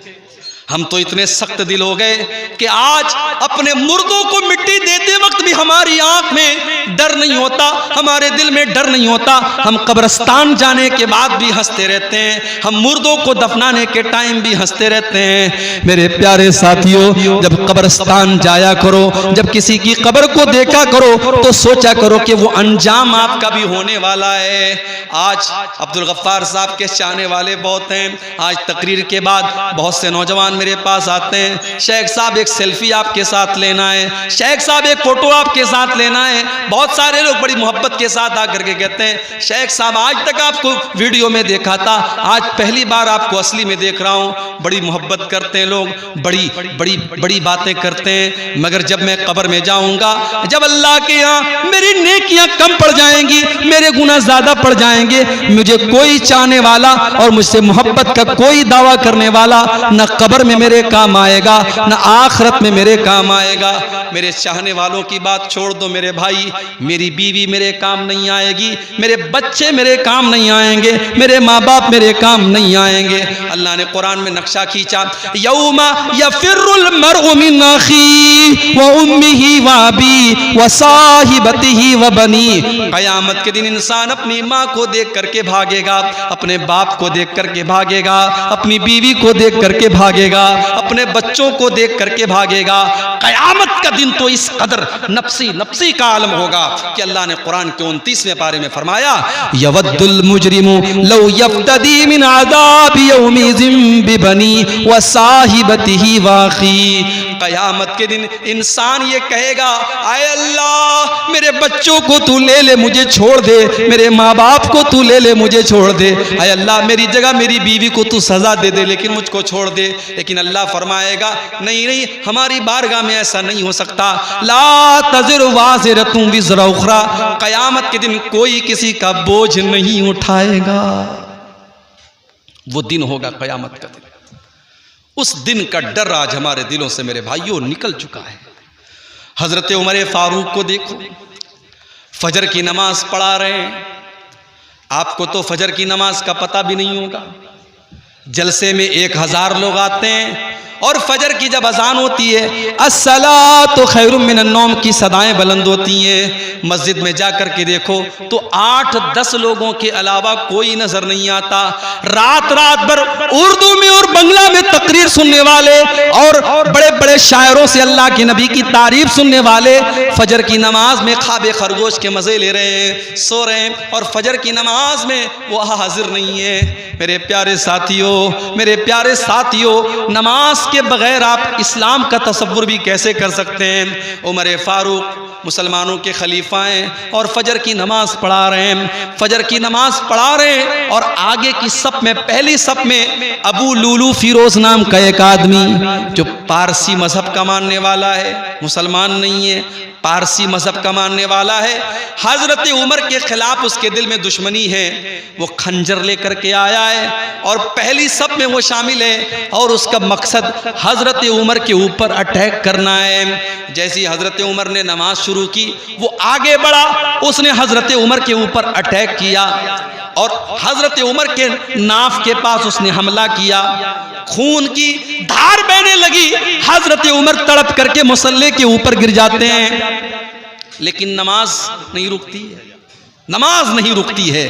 हम तो इतने सख्त दिल हो गए कि आज अपने मुर्दों को मिट्टी देते वक्त भी हमारी आंख में डर नहीं होता, हमारे दिल में डर नहीं होता। हम कब्रिस्तान जाने के बाद भी हंसते रहते हैं, हम मुर्दों को दफनाने के टाइम भी हंसते रहते हैं। मेरे प्यारे साथियों, जब कब्रिस्तान जाया करो, जब किसी की कब्र को देखा करो तो सोचा करो कि वो अंजाम आपका भी होने वाला है। आज अब्दुल गफ्फार साहब के चाहने वाले बहुत हैं। आज तकरीर के बाद बहुत से नौजवान मेरे पास आते हैं, शेख साहब एक सेल्फी आपके साथ लेना है, शेख साहब एक फोटो आपके साथ लेना है। बहुत सारे लोग बड़ी मोहब्बत के साथ आकर के कहते हैं शेख साहब आज तक आपको वीडियो में देखा था, आज पहली बार आपको असली में देख रहा हूं। बड़ी मोहब्बत करते हैं लोग, बड़ी बड़ी बड़ी बातें करते हैं। मगर जब मैं कब्र में जाऊंगा, जब अल्लाह के यहाँ मेरी नेकियां कम पड़ जाएंगी, मेरे गुनाह ज्यादा पड़ जाएंगे, मुझे कोई चाहने वाला और मुझसे मोहब्बत का कोई दावा करने वाला न कब्र में मेरे काम आएगा, न आखिरत में मेरे काम आएगा। मेरे चाहने वालों की बात छोड़ दो मेरे भाई, मेरी बीवी मेरे काम नहीं आएगी, मेरे बच्चे मेरे काम नहीं आएंगे, मेरे माँ बाप मेरे काम नहीं आएंगे। अल्लाह ने कुरान में नक्शा खींचा, यौमा यफिरुल मरउ मिन अखी व उम्मिही व अबी व साहिबतिही व बनी। कयामत के दिन इंसान अपनी माँ को देख करके भागेगा, अपने बाप को देख करके भागेगा, अपनी बीवी को देख करके भागेगा, अपने बच्चों को देख करके भागेगा। कयामत का दिन तो इस कदर नफ्सी नफ्सी का आलम होगा कि अल्लाह ने कुरान के 29वें पारे में फरमाया यवद्दुल मुजरिमु लौ यफ्तदी मिन अज़ाबि यौमिज़िन बिबनी व साहिबतिही व अखी। कयामत के दिन इंसान ये कहेगा, आए अल्लाह मेरे बच्चों को तू ले ले, मुझे छोड़ दे, मेरे माँ बाप को तू ले ले, मुझे छोड़ दे, आए अल्लाह मेरी जगह मेरी बीवी को तू सजा दे दे, लेकिन मुझको छोड़ दे। लेकिन अल्लाह फरमाएगा नहीं नहीं, हमारी बारगाह में ऐसा नहीं हो सकता। ला तज़िरु वाज़िरतुन विज़रा उख़रा। कयामत के दिन कोई किसी का बोझ नहीं उठाएगा। वो दिन होगा कयामत का दिन। उस दिन का डर आज हमारे दिलों से मेरे भाइयों निकल चुका है। हजरत उमर फारूक को देखो, फजर की नमाज पढ़ा रहे हैं। आपको तो फजर की नमाज का पता भी नहीं होगा। जलसे में 1000 लोग आते हैं और फजर की जब अजान होती है, अस्सलातु खैरुम मिनन नौम की सदाएं बुलंद होती हैं। मस्जिद में जाकर के देखो तो 8-10 लोगों के अलावा कोई नजर नहीं आता। रात रात भर उर्दू में और बंगला में तकरीर सुनने वाले और बड़े बड़े शायरों से अल्लाह के नबी की तारीफ सुनने वाले फजर की नमाज में ख्वाब खरगोश के मजे ले रहे हैं, सो रहे हैं, और फजर की नमाज में वो हाजिर नहीं है। मेरे प्यारे साथियों, मेरे प्यारे साथियों, नमाज के बगैर आप इस्लाम का तसव्वुर भी कैसे कर सकते हैं। उमर फारूक मुसलमानों के खलीफा हैं और फजर की नमाज पढ़ा रहे हैं, फजर की नमाज पढ़ा रहे हैं, और आगे की सफ में, पहली सफ में अबू लूलू फिरोज नाम का एक आदमी जो पारसी मजहब का मानने वाला है, मुसलमान नहीं है, पारसी मजहब का मानने वाला है। हजरत उमर के खिलाफ उसके दिल में दुश्मनी है। वो खंजर लेकर के आया है और पहली सब में वो शामिल है और उसका मकसद हजरत उमर के ऊपर अटैक करना है। जैसे हजरत उमर ने नमाज शुरू की, वो आगे बढ़ा, उसने हजरत उमर के ऊपर अटैक किया और हजरत उमर के नाफ के पास उसने हमला किया। खून की धार बहने लगी, हजरत उमर तड़प करके मुसल्ले के ऊपर गिर जाते हैं, लेकिन नमाज नहीं रुकती है, नमाज नहीं रुकती है।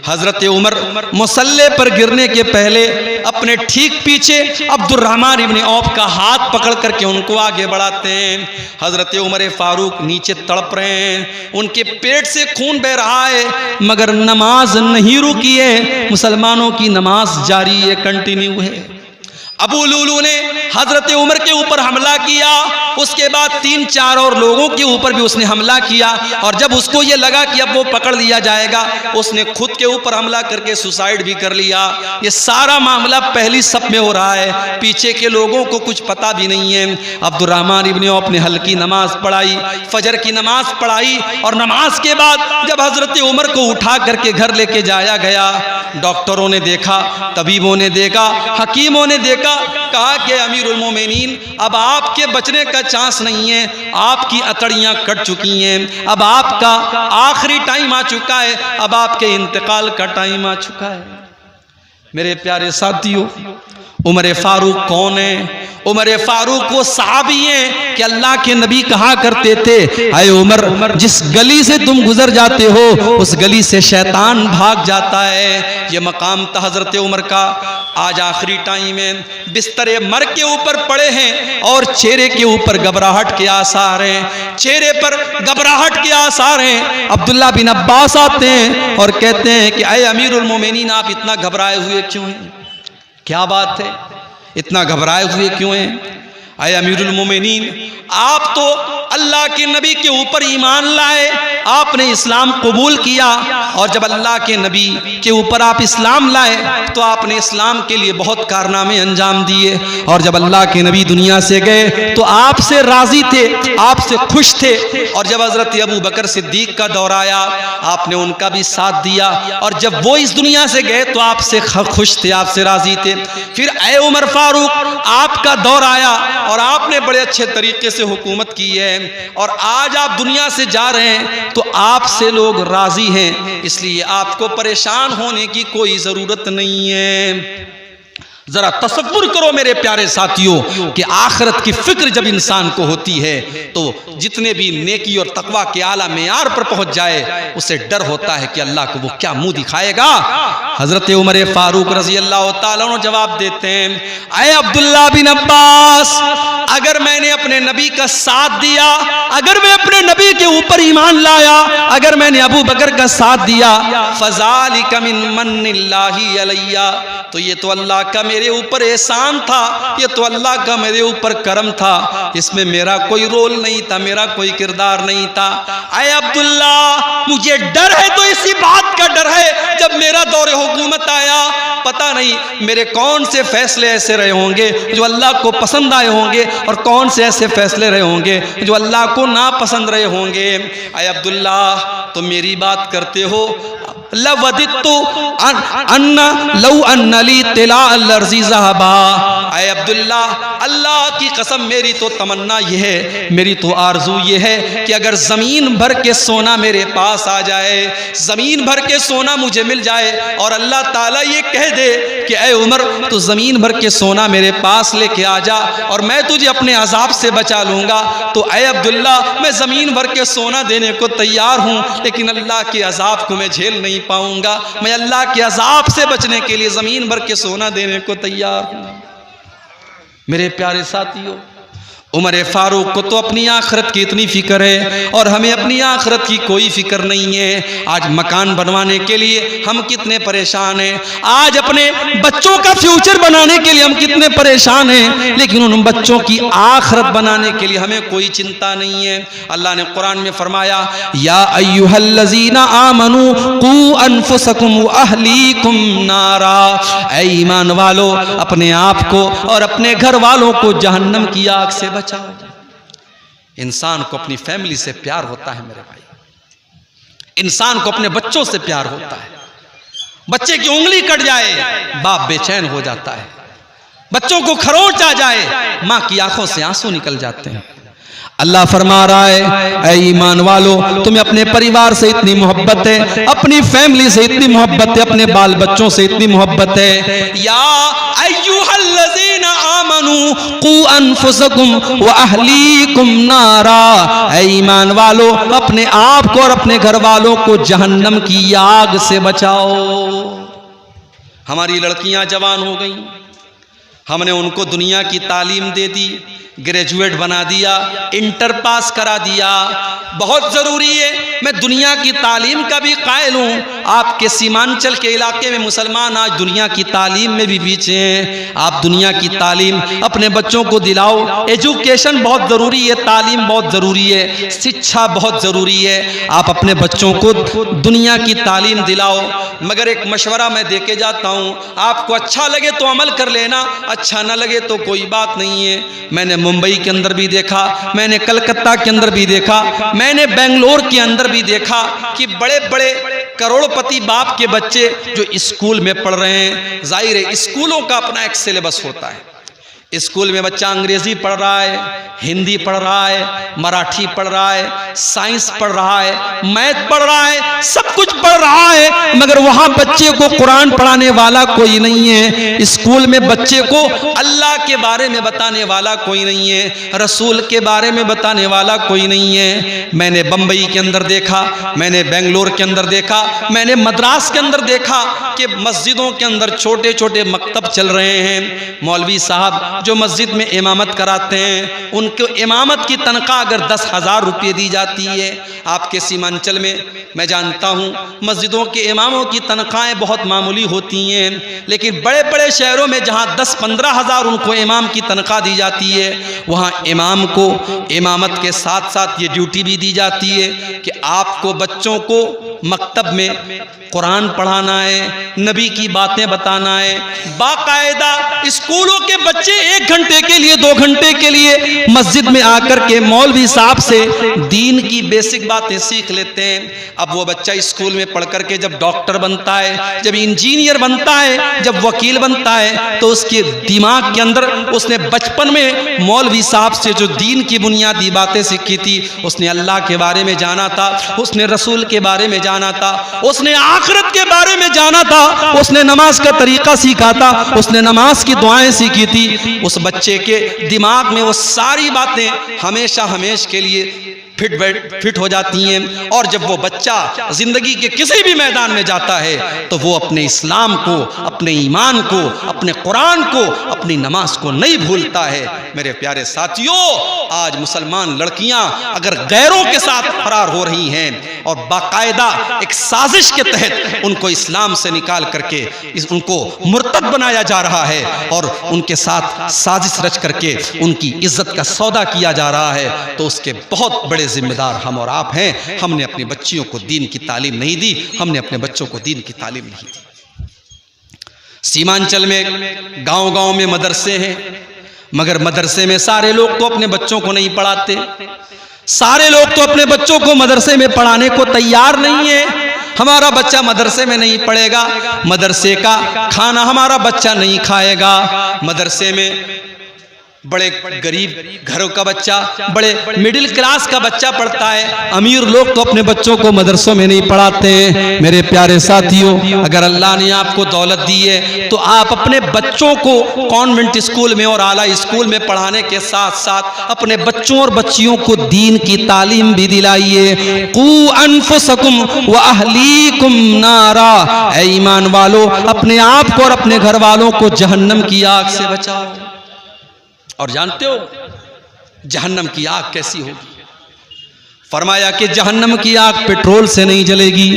हजरत उमर मुसल्ले पर गिरने के पहले अपने ठीक पीछे अब्दुर्रहमान इब्न औफ का हाथ पकड़ करके उनको आगे बढ़ाते हैं। हजरत उमर फारूक नीचे तड़प रहे हैं, उनके पेट से खून बह रहा है, मगर नमाज नहीं रुकी है, मुसलमानों की नमाज जारी है, कंटिन्यू है। अबू लूलू ने हजरत उमर के ऊपर हमला किया, उसके बाद 3-4 और लोगों के ऊपर भी उसने हमला किया, और जब उसको ये लगा कि अब वो पकड़ लिया जाएगा, उसने खुद के ऊपर हमला करके सुसाइड भी कर लिया। ये सारा मामला पहली सफ में हो रहा है, पीछे के लोगों को कुछ पता भी नहीं है। अब्दुर्रहमान इब्न औफ ने हल्की नमाज पढ़ाई, फजर की नमाज पढ़ाई, और नमाज के बाद जब हजरत उमर को उठा करके घर लेके जाया गया, डॉक्टरों ने देखा, तबीबों ने देखा, हकीमों ने देखा, कहा कि अमीरुल मोमिनीन, अब आपके बचने का चांस नहीं है, आपकी अकड़ियां कट चुकी हैं, अब आपका आखिरी टाइम आ चुका है, अब आपके इंतकाल का टाइम आ चुका है। मेरे प्यारे साथियों, उमर फारूक कौन है? उमर फारूक वो सहाबी हैं कि अल्लाह के नबी कहा करते थे, अय उमर, जिस गली से तुम गुजर जाते हो उस गली से शैतान भाग जाता है। ये मकाम था हजरत उमर का। आज आखिरी टाइम में बिस्तरे मर के ऊपर पड़े हैं और चेहरे के ऊपर घबराहट के आसार हैं, चेहरे पर घबराहट के आसार हैं। अब्दुल्ला बिन अब्बास आते हैं और कहते हैं कि अय अमीरुल मोमिनीन, आप इतना घबराए हुए क्यों हैं? क्या बात है, इतना घबराए हुए क्यों हैं? अय अमीरुल मोमिनीन, आप तो अल्लाह के नबी के ऊपर ईमान लाए, आपने इस्लाम कबूल किया, और जब अल्लाह के नबी के ऊपर आप इस्लाम लाए तो आपने इस्लाम के लिए बहुत कारनामे अंजाम दिए, और जब अल्लाह के नबी दुनिया से गए तो आपसे राजी थे, आपसे खुश थे, और जब हजरत अबू बकर सिद्दीक का दौर आया आपने उनका भी साथ दिया, और जब वो इस दुनिया से गए तो आपसे खुश थे, आपसे राजी थे। फिर ए उमर फारूक, आपका दौर आया और आपने बड़े अच्छे तरीके से हुकूमत की है, और आज आप दुनिया से जा रहे हैं तो आपसे लोग राजी हैं, इसलिए आपको परेशान होने की कोई जरूरत नहीं है। जरा तसव्वुर करो मेरे प्यारे साथियों कि आखिरत की फिक्र जब इंसान को होती है तो जितने भी नेकी और तकवा के आला मेयार पर पहुंच जाए, उसे डर होता है कि अल्लाह को वो क्या मुंह दिखाएगा। हजरत उमर फारूक रजी अल्लाह तआला अन्हु जवाब देते हैं, अय अब्दुल्ला बिन अब्बास, अगर मैंने अपने नबी का साथ दिया, अगर मैं अपने नबी के ऊपर ईमान लाया, अगर मैंने अबू बकर का साथ दिया, फज़ालिका मिन मन्निल्लाहि अलैया, तो ये तो अल्लाह का मेरे ऊपर एहसान था, ये तो अल्लाह का मेरे ऊपर करम था, इसमें मेरा कोई रोल नहीं था, मेरा कोई किरदार नहीं था। अय अब्दुल्ला, मुझे डर है तो इसी बात का डर है, जब मेरा दौरे हुकूमत आया, पता नहीं मेरे कौन से फैसले ऐसे रहे होंगे जो अल्लाह को पसंद आए होंगे, और कौन से ऐसे फैसले रहे होंगे जो अल्लाह को नापसंद रहे होंगे। अय अब्दुल्ला, तो मेरी बात करते हो, लवदित्तु अन्ना लौ अन्नली तिला अर्ज़ी ज़हबा। ऐ अब्दुल्ला, अल्लाह की कसम मेरी तो तमन्ना ये है, मेरी तो आरजू ये है कि अगर ज़मीन भर के सोना मेरे पास आ जाए, ज़मीन भर के सोना मुझे मिल जाए और अल्लाह ताला ये कह दे कि ऐ उमर तू ज़मीन भर के सोना मेरे पास लेके आ जा और मैं तुझे अपने अजाब से बचा लूँगा, तो ऐ अब्दुल्ला मैं ज़मीन भर के सोना देने को तैयार हूँ, लेकिन अल्लाह के अजाब को मैं झेल नहीं पाऊँगा। मैं अल्लाह के अजाब से बचने के लिए ज़मीन भर के सोना देने को तैयार हूँ। मेरे प्यारे साथियों, उमर फारूक को तो अपनी आखिरत की इतनी फिक्र है और हमें अपनी आखिरत की कोई फिक्र नहीं है। आज मकान बनवाने के लिए हम कितने परेशान हैं, आज अपने बच्चों का फ्यूचर बनाने के लिए हम कितने परेशान हैं, लेकिन उन बच्चों की आखिरत बनाने के लिए हमें कोई चिंता नहीं है। अल्लाह ने कुरान में फरमाया, या अय्युहल्लज़ीना आमनू कू अनफुसकुम व अहलीकुम नारा। ऐ ईमान वालो, अपने आप को और अपने घर वालों को जहन्नम की आग से बचाओ। इंसान को अपनी फैमिली से प्यार होता है मेरे भाई, इंसान को अपने बच्चों से प्यार होता है। बच्चे की उंगली कट जाए बाप बेचैन हो जाता है, बच्चों को खरोच आ जाए मां की आंखों से आंसू निकल जाते हैं। अल्लाह फरमा रहा है, ऐ ईमान वालो तुम्हें अपने परिवार से इतनी मोहब्बत है, अपनी फैमिली से इतनी मोहब्बत है, अपने बाल बच्चों से इतनी मोहब्बत है। या अय्युहल्लज़ीना आमनू कू अनफुसकुम व अहलीकुम नारा। ऐ ईमान वालो अपने आप को और अपने घर वालों को जहन्नम की आग से बचाओ। हमारी लड़कियां जवान हो गई, हमने उनको दुनिया की तालीम दे दी, ग्रेजुएट बना दिया, इंटर पास करा दिया। बहुत ज़रूरी है, मैं दुनिया की तालीम का भी कायल हूँ। आपके सीमांचल के इलाके में मुसलमान आज दुनिया की तालीम में भी पीछे हैं। आप दुनिया की तालीम अपने बच्चों को दिलाओ। एजुकेशन बहुत ज़रूरी है, तालीम बहुत ज़रूरी है, शिक्षा बहुत ज़रूरी है। आप अपने बच्चों को दुनिया की तालीम दिलाओ। मगर एक मशवरा मैं दे के जाता हूँ, आपको अच्छा लगे तो अमल कर लेना, अच्छा ना लगे तो कोई बात नहीं है। मैंने मुंबई के अंदर भी देखा, मैंने कलकत्ता के अंदर भी देखा, मैंने बेंगलोर के अंदर भी देखा कि बड़े बड़े करोड़पति बाप के बच्चे जो स्कूल में पढ़ रहे हैं। जाहिर है स्कूलों का अपना एक सिलेबस होता है। स्कूल में बच्चा अंग्रेजी पढ़ रहा है, हिंदी पढ़ रहा है, मराठी पढ़ रहा है, साइंस पढ़ रहा है, मैथ पढ़ रहा है, सब कुछ पढ़ रहा है, मगर वहाँ बच्चे को कुरान पढ़ाने वाला कोई नहीं है। स्कूल में बच्चे को अल्लाह के बारे में बताने वाला कोई नहीं है, रसूल के बारे में बताने वाला कोई नहीं है। मैंने बम्बई के अंदर देखा, मैंने बेंगलोर के अंदर देखा, मैंने मद्रास के अंदर देखा कि मस्जिदों के अंदर छोटे छोटे मकतब चल रहे हैं। मौलवी साहब जो मस्जिद में इमामत कराते हैं, उनको इमामत की तनख्वाह अगर 10,000 रुपये दी जाती है। आपके सीमांचल में मैं जानता हूँ मस्जिदों के इमामों की तनख्वाहें बहुत मामूली होती हैं, लेकिन बड़े बड़े शहरों में जहाँ 10-15 हज़ार उनको इमाम की तनख्वाह दी जाती है, वहाँ इमाम को इमामत के साथ साथ ये ड्यूटी भी दी जाती है कि आपको बच्चों को मकतब में कुरान पढ़ाना है, नबी की बातें बताना है। बाकायदा स्कूलों के बच्चे 1 घंटे के लिए 2 घंटे के लिए मस्जिद में आकर के मौलवी साहब से दीन की बेसिक बातें सीख लेते हैं। अब वो बच्चा स्कूल में पढ़ करके जब डॉक्टर बनता है, जब इंजीनियर बनता है, जब वकील बनता है, तो उसके दिमाग के अंदर उसने बचपन में मौलवी साहब से जो दीन की बुनियादी बातें सीखी थी, उसने अल्लाह के बारे में जाना था, उसने रसूल के बारे में जाना था, उसने आखिरत के बारे में जाना था, उसने नमाज का तरीका सीखा था, उसने नमाज की दुआएं सीखी थी। उस बच्चे के दिमाग में वो सारी बातें हमेशा हमेशा के लिए फिट हो जाती हैं। और जब वो बच्चा जिंदगी के किसी भी मैदान में जाता है तो वो अपने इस्लाम को, अपने ईमान को, अपने कुरान को, अपनी नमाज को नहीं भूलता है। मेरे प्यारे साथियों, आज मुसलमान लड़कियां अगर गैरों के साथ फरार हो रही हैं और बाकायदा एक साजिश के तहत उनको इस्लाम से निकाल करके उनको मुर्तद बनाया जा रहा है और उनके साथ साजिश रच करके उनकी इज्जत का सौदा किया जा रहा है, तो उसके बहुत बड़े जिम्मेदार हम और आप हैं। हमने अपनी बच्चियों को दीन की तालीम नहीं दी, हमने अपने बच्चों को दीन की तालीम नहीं दी। सीमांचल में गांव-गांव में मदरसे हैं, मगर मदरसे में सारे लोग तो अपने बच्चों को नहीं पढ़ाते, सारे लोग तो अपने बच्चों को मदरसे में पढ़ाने को तैयार नहीं है। हमारा बच्चा मदरसे में नहीं पढ़ेगा, मदरसे का खाना हमारा बच्चा नहीं खाएगा। मदरसे में बड़े गरीब घरों का बच्चा, बड़े मिडिल क्लास का बच्चा पढ़ता है, अमीर लोग तो अपने बच्चों को मदरसों में नहीं पढ़ाते हैं। मेरे प्यारे साथियों, अगर अल्लाह ने आपको दौलत दी है तो आप अपने बच्चों को कॉन्वेंट स्कूल में और आला स्कूल में पढ़ाने के साथ साथ अपने बच्चों और बच्चियों को दीन की तालीम भी दिलाइए। कू अनफुसकुम व अहलीकुम नारा, ऐ ईमान वालों, अपने आप को और अपने घर वालों को जहन्नम की आग से बचाओ। और जानते हो जहन्नम की आग कैसी होगी? फरमाया कि जहन्नम की आग पेट्रोल से नहीं जलेगी,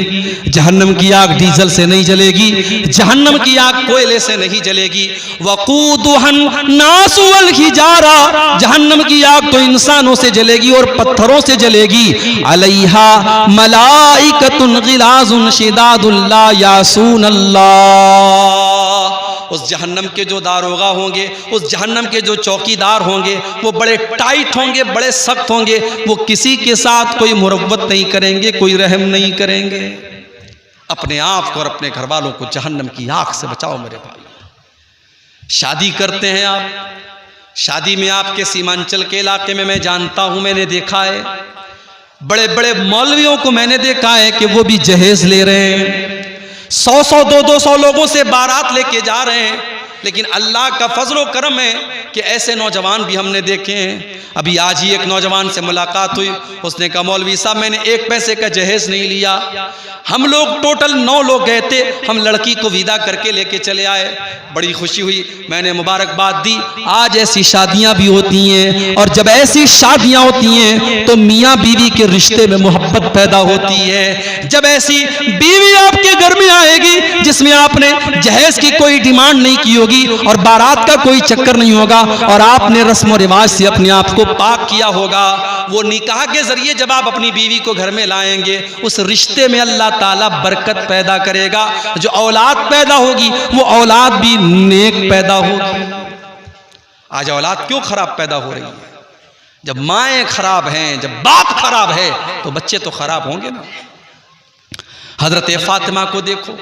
जहन्नम की आग डीजल से नहीं जलेगी, जहन्नम की आग कोयले से नहीं जलेगी। वक़ूदुहन नास वल हिजारा, जहन्नम की आग तो इंसानों से जलेगी और पत्थरों से जलेगी। अलैहा मलाइकतुन गिलाजुन शिदादुन ला यासून अल्लाह, उस जहन्नम के जो दारोगा होंगे, उस जहन्नम के जो चौकीदार होंगे, वो बड़े टाइट होंगे, बड़े सख्त होंगे, वो किसी के साथ कोई मुरव्वत नहीं करेंगे, कोई रहम नहीं करेंगे। अपने आप को और अपने घर वालों को जहन्नम की आग से बचाओ मेरे भाई। शादी करते हैं आप, शादी में आपके सीमांचल के इलाके में मैं जानता हूं, मैंने देखा है बड़े बड़े मौलवियों को मैंने देखा है कि वो भी जहेज ले रहे हैं, 100-100 200 लोगों से बारात लेके जा रहे हैं। लेकिन अल्लाह का फजलो करम है कि ऐसे नौजवान भी हमने देखे हैं। अभी आज ही एक नौजवान से मुलाकात हुई, उसने कहा मौलवी साहब मैंने 1 पैसे का जहेज नहीं लिया, हम लोग टोटल 9 लोग गए थे, हम लड़की को विदा करके लेके चले आए, बड़ी खुशी हुई, मैंने मुबारकबाद दी। आज ऐसी शादियां भी होती हैं, और जब ऐसी शादियां होती हैं तो मियाँ बीवी के रिश्ते में मोहब्बत पैदा होती है। जब ऐसी बीवी आपके घर में आएगी जिसमें आपने जहेज की कोई डिमांड नहीं की होगी और बारात का कोई चक्कर नहीं होगा, और आपने रस्म और रिवाज से अपने आप को पाक किया होगा, वो निकाह के जरिए जब आप अपनी बीवी को घर में लाएंगे, उस रिश्ते में अल्लाह ताला बरकत पैदा करेगा। जो औलाद पैदा होगी वो औलाद भी नेक पैदा होगी। आज औलाद क्यों खराब पैदा हो रही है? जब माएँ खराब हैं, जब बाप खराब है तो बच्चे तो खराब होंगे ना। हजरत फातिमा को देखो,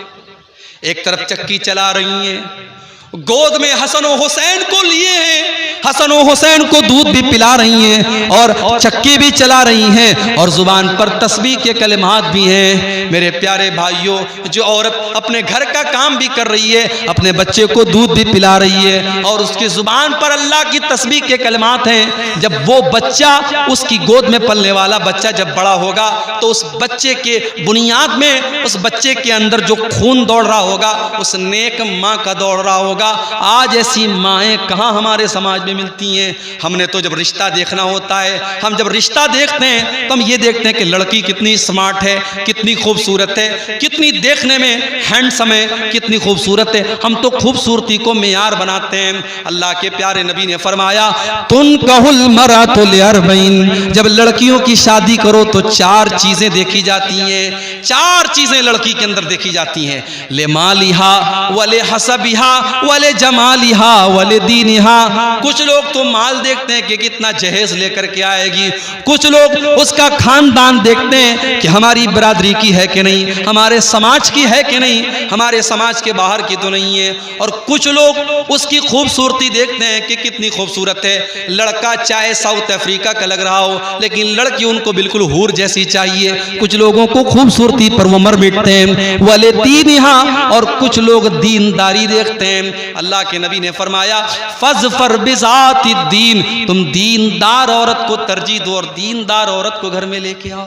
एक तरफ चक्की चला रही हैं, गोद में हसन और हुसैन को लिए हैं, हसन और हुसैन को दूध भी पिला रही हैं और चक्की भी चला रही हैं और जुबान पर तस्बीह के कलिमात भी हैं। मेरे प्यारे भाइयों, जो औरत अपने घर का काम भी कर रही है, अपने बच्चे को दूध भी पिला रही है और उसकी जुबान पर अल्लाह की तस्बीह के कलिमात हैं, जब वो बच्चा, उसकी गोद में पलने वाला बच्चा जब बड़ा होगा तो उस बच्चे के बुनियाद में, उस बच्चे के अंदर जो खून दौड़ रहा होगा उस नेक माँ का दौड़ रहा होगा। आज ऐसी माएँ कहाँ हमारे समाज में मिलती हैं? हमने तो जब रिश्ता देखना होता है, हम जब रिश्ता देखते हैं तो हम ये देखते हैं कि लड़की कितनी स्मार्ट है, कितनी खूबसूरत है, कितनी देखने में हैंडसम है, कितनी खूबसूरत है। हम तो खूबसूरती को मेयार बनाते हैं। अल्लाह के प्यारे नबी ने फरमाया, तुन कहुल मरातुल अरबईन, जब लड़कियों की शादी करो तो 4 चीजें देखी जाती हैं, 4 चीजें लड़की के अंदर देखी जाती हैं। ले मालिहा वले हसबिहा वले जमालिहा वले दीनिहा। कुछ लोग तो माल देखते हैं कि कितना जहेज लेकर के आएगी, कुछ लोग उसका खानदान देखते हैं कि हमारी बरादरी की है कि नहीं, हमारे समाज की है कि नहीं, हमारे समाज के बाहर की तो नहीं है, और कुछ लोग उसकी खूबसूरती देखते हैं कि कितनी खूबसूरत है। लड़का चाहे साउथ अफ्रीका का लग रहा हो लेकिन लड़की उनको बिल्कुल हूर जैसी चाहिए। कुछ लोगों को खूबसूरती पर वो मर मिटते हैं, वले दीनिहा, और कुछ लोग दीनदारी देखते हैं। अल्लाह के नबी ने फरमाया, फज़फर बिज़ाति दीन, तुम दीनदार औरत को तरजीह दो और दीनदार औरत को घर में लेके आओ।